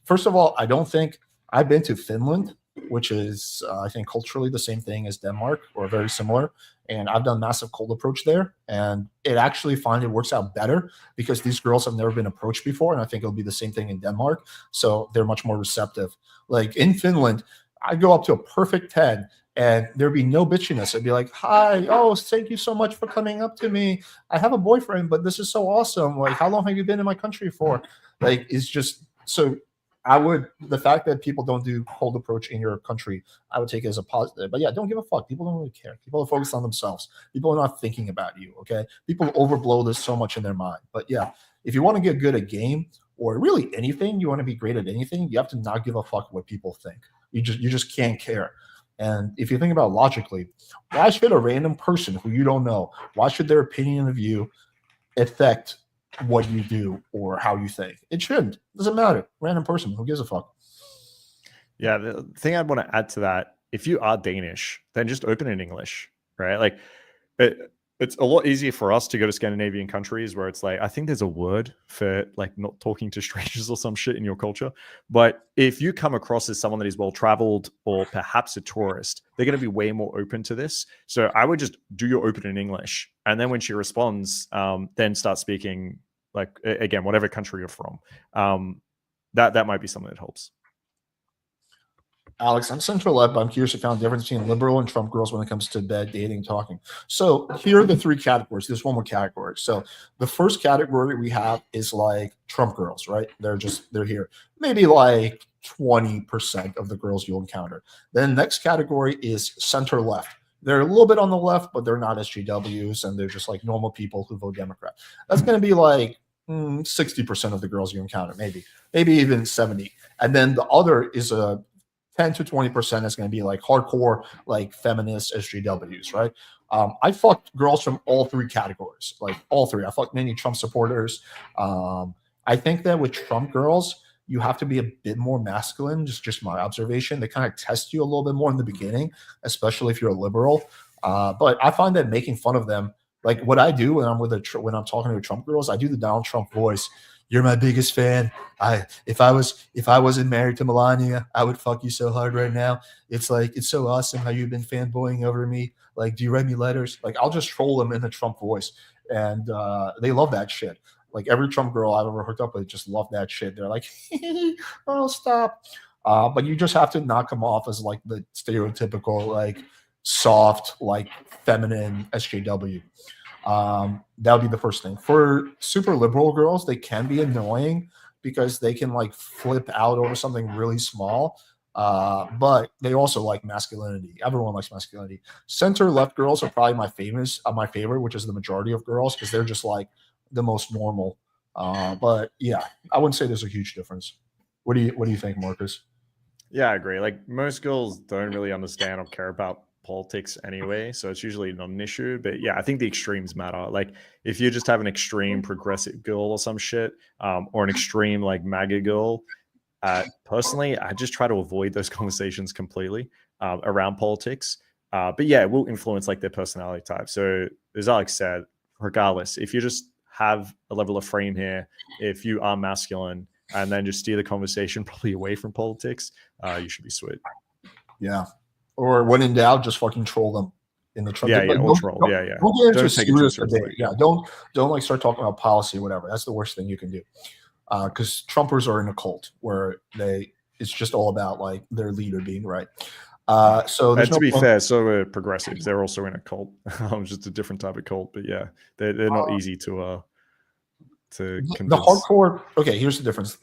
First of all, I don't think I've been to Finland, which is, I think, culturally the same thing as Denmark or very similar. And I've done massive cold approach there. And it actually it works out better because these girls have never been approached before. And I think it'll be the same thing in Denmark. So they're much more receptive. In Finland, I go up to a perfect 10 and there'd be no bitchiness. I'd be like, hi, oh, thank you so much for coming up to me. I have a boyfriend, but this is so awesome. How long have you been in my country for? It's just so the fact that people don't do cold approach in your country, I would take it as a positive. But yeah, don't give a fuck. People don't really care. People are focused on themselves. People are not thinking about you, okay? People overblow this so much in their mind. But yeah, if you want to get good at game or really anything, you want to be great at anything, you have to not give a fuck what people think. You just can't care. And if you think about it logically, why should a random person who you don't know, why should their opinion of you affect what you do or how you think? It shouldn't. It doesn't matter. Random person, who gives a fuck? Yeah, the thing I'd want to add to that, if you are Danish, then just open in English, right? Like it's a lot easier for us to go to Scandinavian countries where it's like, I think there's a word for like not talking to strangers or some shit in your culture. But if you come across as someone that is well-traveled or perhaps a tourist, they're going to be way more open to this. So I would just do your open in English. And then when she responds, then start speaking, like, again, whatever country you're from. That might be something that helps. Alex, I'm central left, but I'm curious if you found the difference between liberal and Trump girls when it comes to bed, dating, talking. So here are the three categories. There's one more category. So the first category we have is like Trump girls, right? They're here. Maybe like 20% of the girls you'll encounter. Then the next category is center left. They're a little bit on the left, but they're not SJWs, and they're just like normal people who vote Democrat. That's going to be like 60% of the girls you encounter, maybe even 70. And then the other is a 10 to 20% is going to be like hardcore, like feminist SJWs, right? I fucked girls from all three categories, like all three. I fucked many Trump supporters. I think that with Trump girls, you have to be a bit more masculine, just my observation. They kind of test you a little bit more in the beginning, especially if you're a liberal. But I find that making fun of them, like what I do when I'm talking to Trump girls, I do the Donald Trump voice. You're my biggest fan. If I wasn't married to Melania, I would fuck you so hard right now. It's like, it's so awesome how you've been fanboying over me. Like, do you write me letters? Like, I'll just troll them in the Trump voice, and they love that shit. Like every Trump girl I've ever hooked up with just love that shit. They're like, oh, stop. But you just have to knock them off as like the stereotypical, like soft, like feminine SJW. That would be the first thing. For super liberal girls, they can be annoying because they can like flip out over something really small. But they also like masculinity. Everyone likes masculinity. Center left girls are probably my favorite, which is the majority of girls, because they're just like the most normal. But yeah, I wouldn't say there's a huge difference. What do you think, Marcus? Yeah, I agree. Like most girls don't really understand or care about politics anyway, so it's usually not an issue. But yeah, I think the extremes matter. Like if you just have an extreme progressive girl or some shit, or an extreme like MAGA girl, personally, I just try to avoid those conversations completely around politics. But yeah, it will influence like their personality type. So as Alex said, regardless, if you just have a level of frame here, if you are masculine, and then just steer the conversation probably away from politics, you should be sweet. Yeah. Or when in doubt, just fucking troll them in the Trump. Yeah, or troll. Don't get into a serious debate. Yeah, don't like start talking about policy or whatever. That's the worst thing you can do. Because Trumpers are in a cult where it's just all about like their leader being right. So to be fair, so are progressives. They're also in a cult. Just a different type of cult, but yeah, they're not easy to convince. The hardcore. Okay, here's the difference.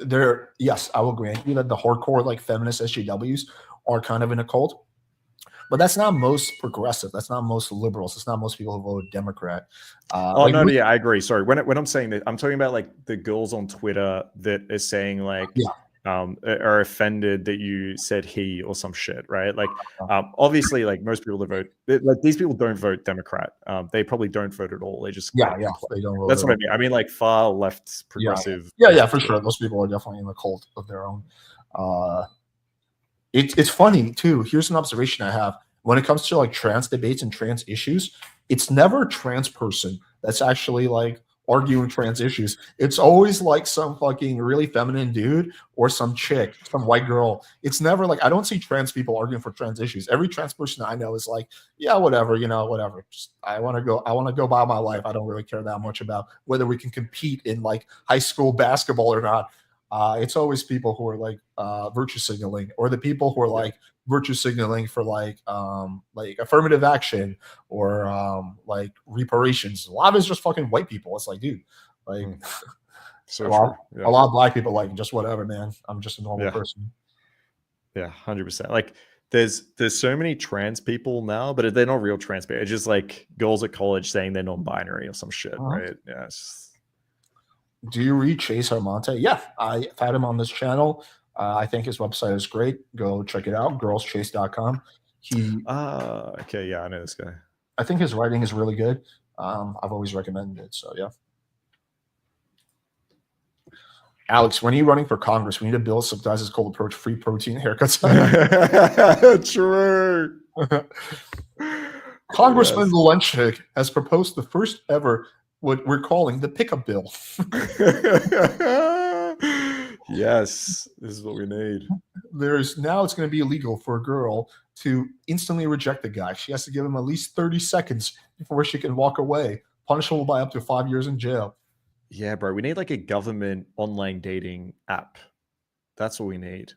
Yes, I will grant you that the hardcore like feminist SJWs are kind of in a cult. But that's not most progressive. That's not most liberals. It's not most people who vote Democrat. Yeah, I agree. Sorry, when I'm saying that, I'm talking about like the girls on Twitter that are saying like, are offended that you said he or some shit, right? Like, obviously, like most people that vote, like these people don't vote Democrat. They probably don't vote at all. They just they don't vote. That's what I mean. I mean, like far left progressive. Yeah, for sure. Those people are definitely in the cult of their own. It's funny too. Here's an observation I have when it comes to like trans debates and trans issues. It's never a trans person that's actually like arguing trans issues. It's always like some fucking really feminine dude or some chick, some white girl. It's never like, I don't see trans people arguing for trans issues. Every trans person I know is like, yeah, whatever, whatever. Just, I want to go by my life. I don't really care that much about whether we can compete in like high school basketball or not. It's always people who are like virtue signaling, or the people who are like virtue signaling for like affirmative action or like reparations. A lot of it's just fucking white people. It's like, dude, like so a lot of black people like just whatever, man. I'm just a normal person. Yeah, 100%. Like there's so many trans people now, but they're not real trans people. It's just like girls at college saying they're non-binary or some shit, right? Yeah. Do you read Chase Armonte? Yeah, I've had him on this channel. I think his website is great. Go check it out, girlschase.com. Okay, yeah, I know this guy. I think his writing is really good. I've always recommended it. So yeah. Alex, when are you running for Congress? We need a bill subsidizes cold approach free protein haircuts. True. Congressman Lelenchik has proposed the first ever what we're calling the pickup bill. Yes, this is what we need. Now it's going to be illegal for a girl to instantly reject a guy. She has to give him at least 30 seconds before she can walk away, punishable by up to 5 years in jail. Yeah, bro. We need like a government online dating app. That's what we need.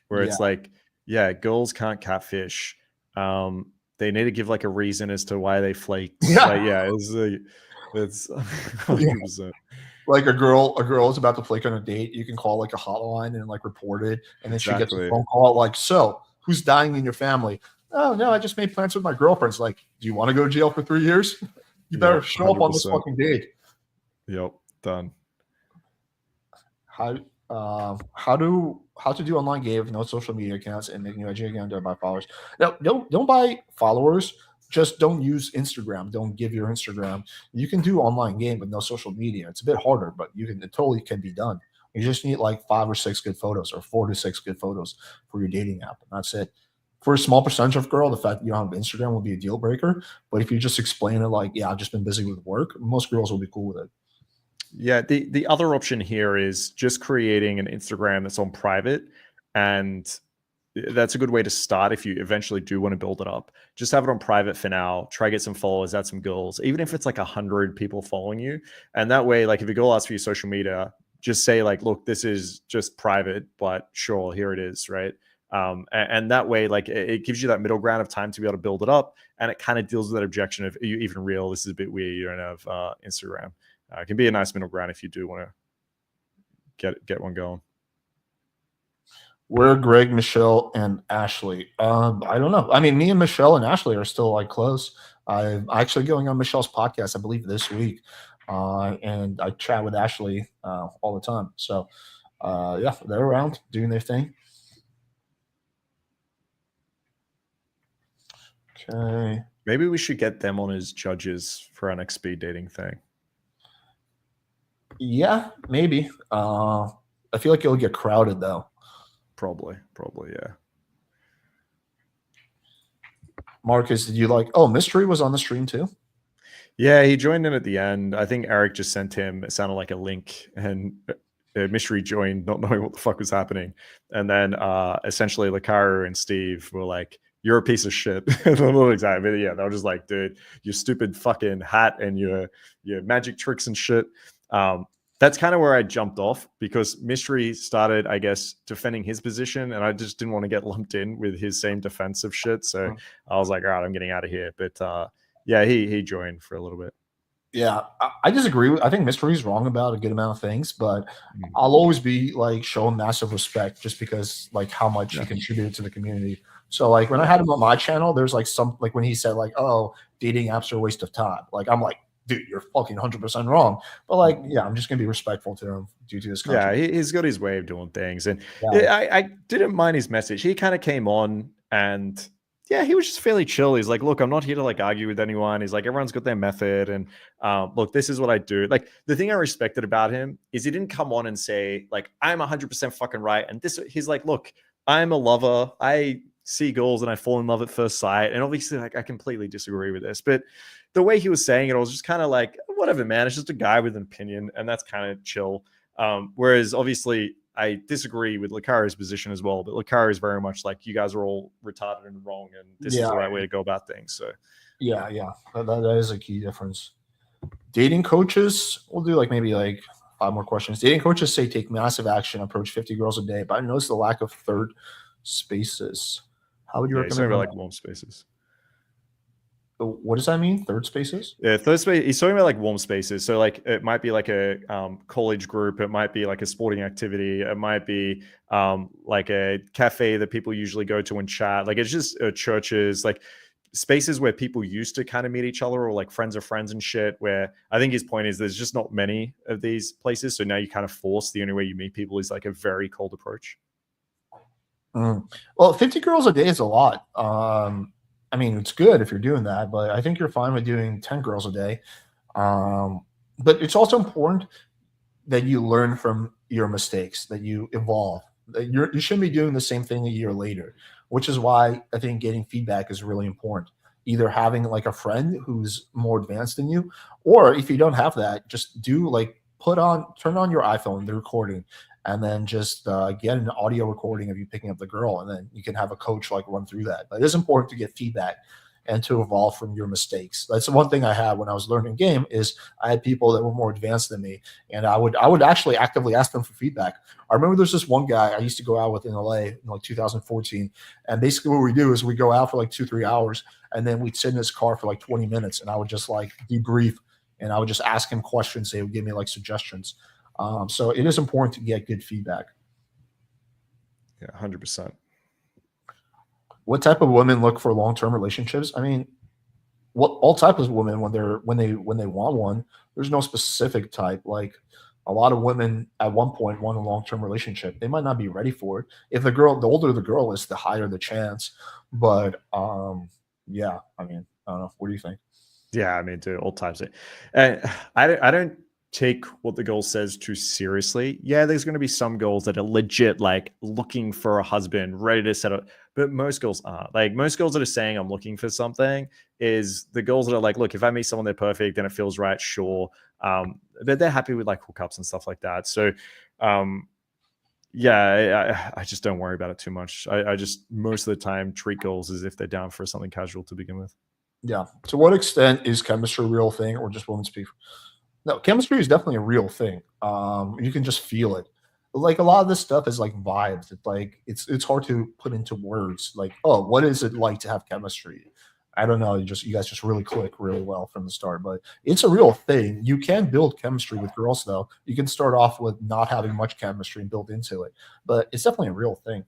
Where it's like, yeah, girls can't catfish. They need to give like a reason as to why they flaked. Yeah, like, yeah, it's 100%. Like a girl is about to flake on a date. You can call like a hotline and like report it, and then she gets a phone call like, "So, who's dying in your family?" "Oh no, I just made plans with my girlfriends." Like, "Do you want to go to jail for 3 years? You better show up on this fucking date." Yep, done. How to do online game with no social media accounts and making your IG account to buy followers. No, don't buy followers. Just don't use Instagram. Don't give your Instagram. You can do online game with no social media. It's a bit harder, but it totally can be done. You just need like 5 or 6 good photos or 4 to 6 good photos for your dating app. And that's it. For a small percentage of girl, the fact that you don't have Instagram will be a deal breaker. But if you just explain it like, yeah, I've just been busy with work, most girls will be cool with it. Yeah, the other option here is just creating an Instagram that's on private, and that's a good way to start if you eventually do want to build it up. Just have it on private for now. Try get some followers, add some goals, even if it's like 100 people following you. And that way, like if a girl asks for your social media, just say like, look, this is just private, but sure, here it is, right? And that way, like it gives you that middle ground of time to be able to build it up, and it kind of deals with that objection of, are you even real? This is a bit weird. You don't have Instagram. It can be a nice middle ground if you do want to get one going. Where are Greg, Michelle, and Ashley? I don't know. I mean, me and Michelle and Ashley are still like close. I'm actually going on Michelle's podcast, I believe, this week. And I chat with Ashley all the time. So, yeah, they're around doing their thing. Okay. Maybe we should get them on as judges for our next speed dating thing. Yeah, maybe. I feel like it'll get crowded, though. Probably, yeah. Marcus, did you like? Oh, Mystery was on the stream too. Yeah, he joined in at the end. I think Eric just sent him. It sounded like a link, and Mystery joined, not knowing what the fuck was happening. And then essentially, Lakaru and Steve were like, "You're a piece of shit." Not exactly, but yeah, they were just like, "Dude, your stupid fucking hat and your magic tricks and shit." That's kind of where I jumped off, because Mystery started, I guess, defending his position, and I just didn't want to get lumped in with his same defensive shit. So I was like, all right, I'm getting out of here. But yeah, he joined for a little bit. Yeah, I disagree. I think Mystery's wrong about a good amount of things, but I'll always be like showing massive respect just because like how much he contributed to the community. So like when I had him on my channel, there's like some like when he said like, "Oh, dating apps are a waste of time." Like I'm like, dude, you're fucking 100% wrong. But like, yeah, I'm just gonna be respectful to him due to his country. Yeah, he's got his way of doing things, and I didn't mind his message. He kind of came on, and yeah, he was just fairly chill. He's like, look, I'm not here to like argue with anyone. He's like, everyone's got their method, and look, this is what I do. Like the thing I respected about him is he didn't come on and say like, I'm 100% fucking right, and this. He's like, look, I'm a lover. I see girls and I fall in love at first sight, and obviously, like, I completely disagree with this, but the way he was saying it, I was just kind of like, whatever, man. It's just a guy with an opinion, and that's kind of chill. Whereas, obviously, I disagree with Lakaru's position as well. But Lakaru is very much like, you guys are all retarded and wrong, and this is the right way to go about things. So, yeah, that is a key difference. Dating coaches, we'll do like maybe like 5 more questions. Dating coaches say take massive action, approach 50 girls a day, but I noticed the lack of third spaces. How would you recommend like warm spaces? What does that mean? Third spaces? Yeah, third space. He's talking about like warm spaces. So like it might be like a college group. It might be like a sporting activity. It might be like a cafe that people usually go to and chat. Like it's just churches, like spaces where people used to kind of meet each other, or like friends of friends and shit. Where I think his point is there's just not many of these places. So now you kind of force the only way you meet people is like a very cold approach. Well, 50 girls a day is a lot. I mean, it's good if you're doing that, but I think you're fine with doing 10 girls a day. But it's also important that you learn from your mistakes, that you evolve. That you shouldn't be doing the same thing a year later, which is why I think getting feedback is really important. Either having like a friend who's more advanced than you, or if you don't have that, just do like turn on your iPhone, the recording, and then just get an audio recording of you picking up the girl, and then you can have a coach like run through that. But it is important to get feedback and to evolve from your mistakes. That's the one thing I had when I was learning game is I had people that were more advanced than me, and I would actually actively ask them for feedback. I remember there's this one guy I used to go out with in LA in like 2014, and basically what we do is we go out for like 2-3 hours, and then we'd sit in his car for like 20 minutes, and I would just like debrief, and I would just ask him questions. They would give me like suggestions. So it is important to get good feedback. Yeah, 100%. What type of women look for long-term relationships? I mean, all types of women when they want one. There's no specific type. Like a lot of women at one point want a long-term relationship. They might not be ready for it. If the older the girl is, the higher the chance. But yeah, I mean, I don't know. What do you think? Yeah, I mean, dude, all types of. I don't take what the girl says too seriously. Yeah, there's going to be some girls that are legit like looking for a husband, ready to set up, but most girls aren't. Like most girls that are saying I'm looking for something is the girls that are like, look, if I meet someone, they're perfect, and it feels right, sure. They're happy with like hookups and stuff like that. So yeah, I just don't worry about it too much. I just most of the time treat girls as if they're down for something casual to begin with. Yeah. To what extent is chemistry a real thing, or just women speak? No, chemistry is definitely a real thing. You can just feel it. Like a lot of this stuff is like vibes. It's like it's hard to put into words. Like, oh, what is it like to have chemistry? I don't know. You guys just really click really well from the start. But it's a real thing. You can build chemistry with girls, though. You can start off with not having much chemistry and build into it. But it's definitely a real thing.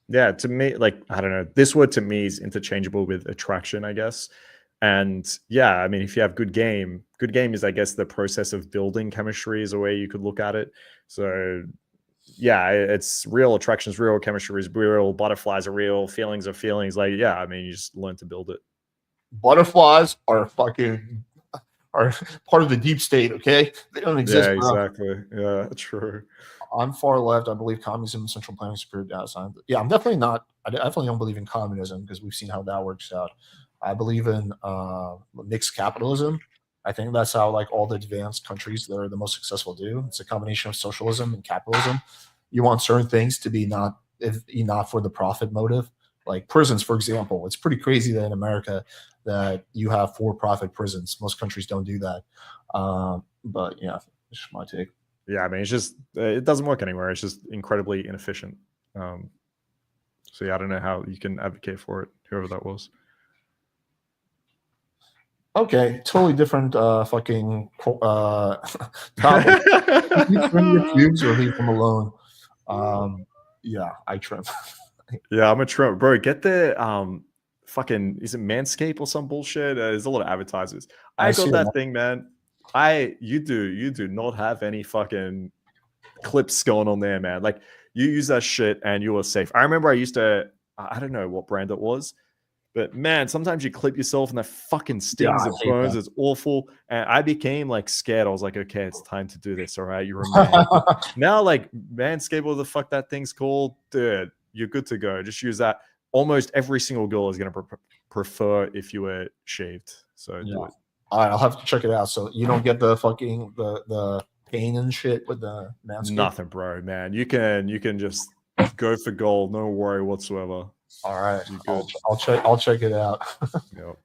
Yeah, to me, like, I don't know. This word to me is interchangeable with attraction, I guess. And yeah, I mean, if you have good game is, I guess, the process of building chemistry is a way you could look at it. So yeah, it's real attraction is real, chemistry is real, butterflies are real, feelings are feelings. Like, yeah, I mean, you just learn to build it. Butterflies are part of the deep state, okay? They don't exist. Yeah, exactly. Yeah, true. I'm far left. I believe communism and central planning superior data science. Yeah, I'm definitely not. I definitely don't believe in communism because we've seen how that works out. I believe in mixed capitalism. I think that's how like all the advanced countries that are the most successful do. It's a combination of socialism and capitalism. You want certain things to be not for the profit motive. Like prisons, for example. It's pretty crazy that in America that you have for-profit prisons. Most countries don't do that. But yeah, it's just my take. Yeah, I mean, it's just it doesn't work anywhere. It's just incredibly inefficient. So yeah, I don't know how you can advocate for it, whoever that was. Okay, totally different fucking topic. You trim your pubes or leave them alone? Yeah, I trim. Yeah, I'm a trim, bro. Get the fucking, is it Manscaped or some bullshit? There's a lot of advertisers. I got that thing, man. You do not have any fucking clips going on there, man. Like you use that shit and you are safe. I remember I don't know what brand it was, but man, sometimes you clip yourself and that fucking stings, it burns, it's awful. And I became like scared. I was like, okay, it's time to do this. All right, you're a man. Now, like Manscaped, what the fuck that thing's called, dude, you're good to go. Just use that. Almost every single girl is gonna prefer if you were shaved. So do it. All right, I'll have to check it out. So you don't get the fucking the pain and shit with the Manscaped? Nothing, bro, man. You can just go for gold, no worry whatsoever. All right, I'll check it out. Yep.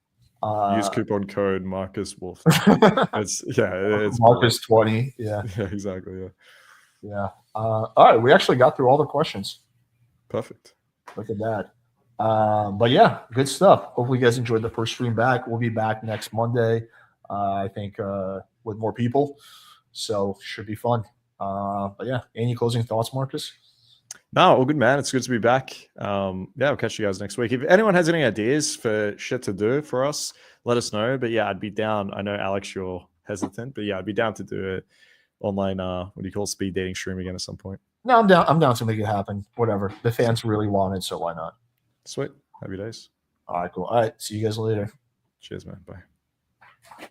Use coupon code Markus Wolf. It's Markus 20. Yeah. Yeah, exactly. Yeah. All right, we actually got through all the questions. Perfect. Look at that. But yeah, good stuff. Hopefully you guys enjoyed the first stream back. We'll be back next Monday, I think, with more people. So should be fun. But yeah, any closing thoughts, Markus? No, all good, man. It's good to be back. Yeah, I'll catch you guys next week. If anyone has any ideas for shit to do for us, let us know. But yeah, I'd be down. I know, Alex, you're hesitant, but yeah, I'd be down to do it online, what do you call speed dating stream again at some point. No, I'm down. I'm down to make it happen. Whatever. The fans really want it, so why not? Sweet. Happy days. All right, cool. All right. See you guys later. Cheers, man. Bye.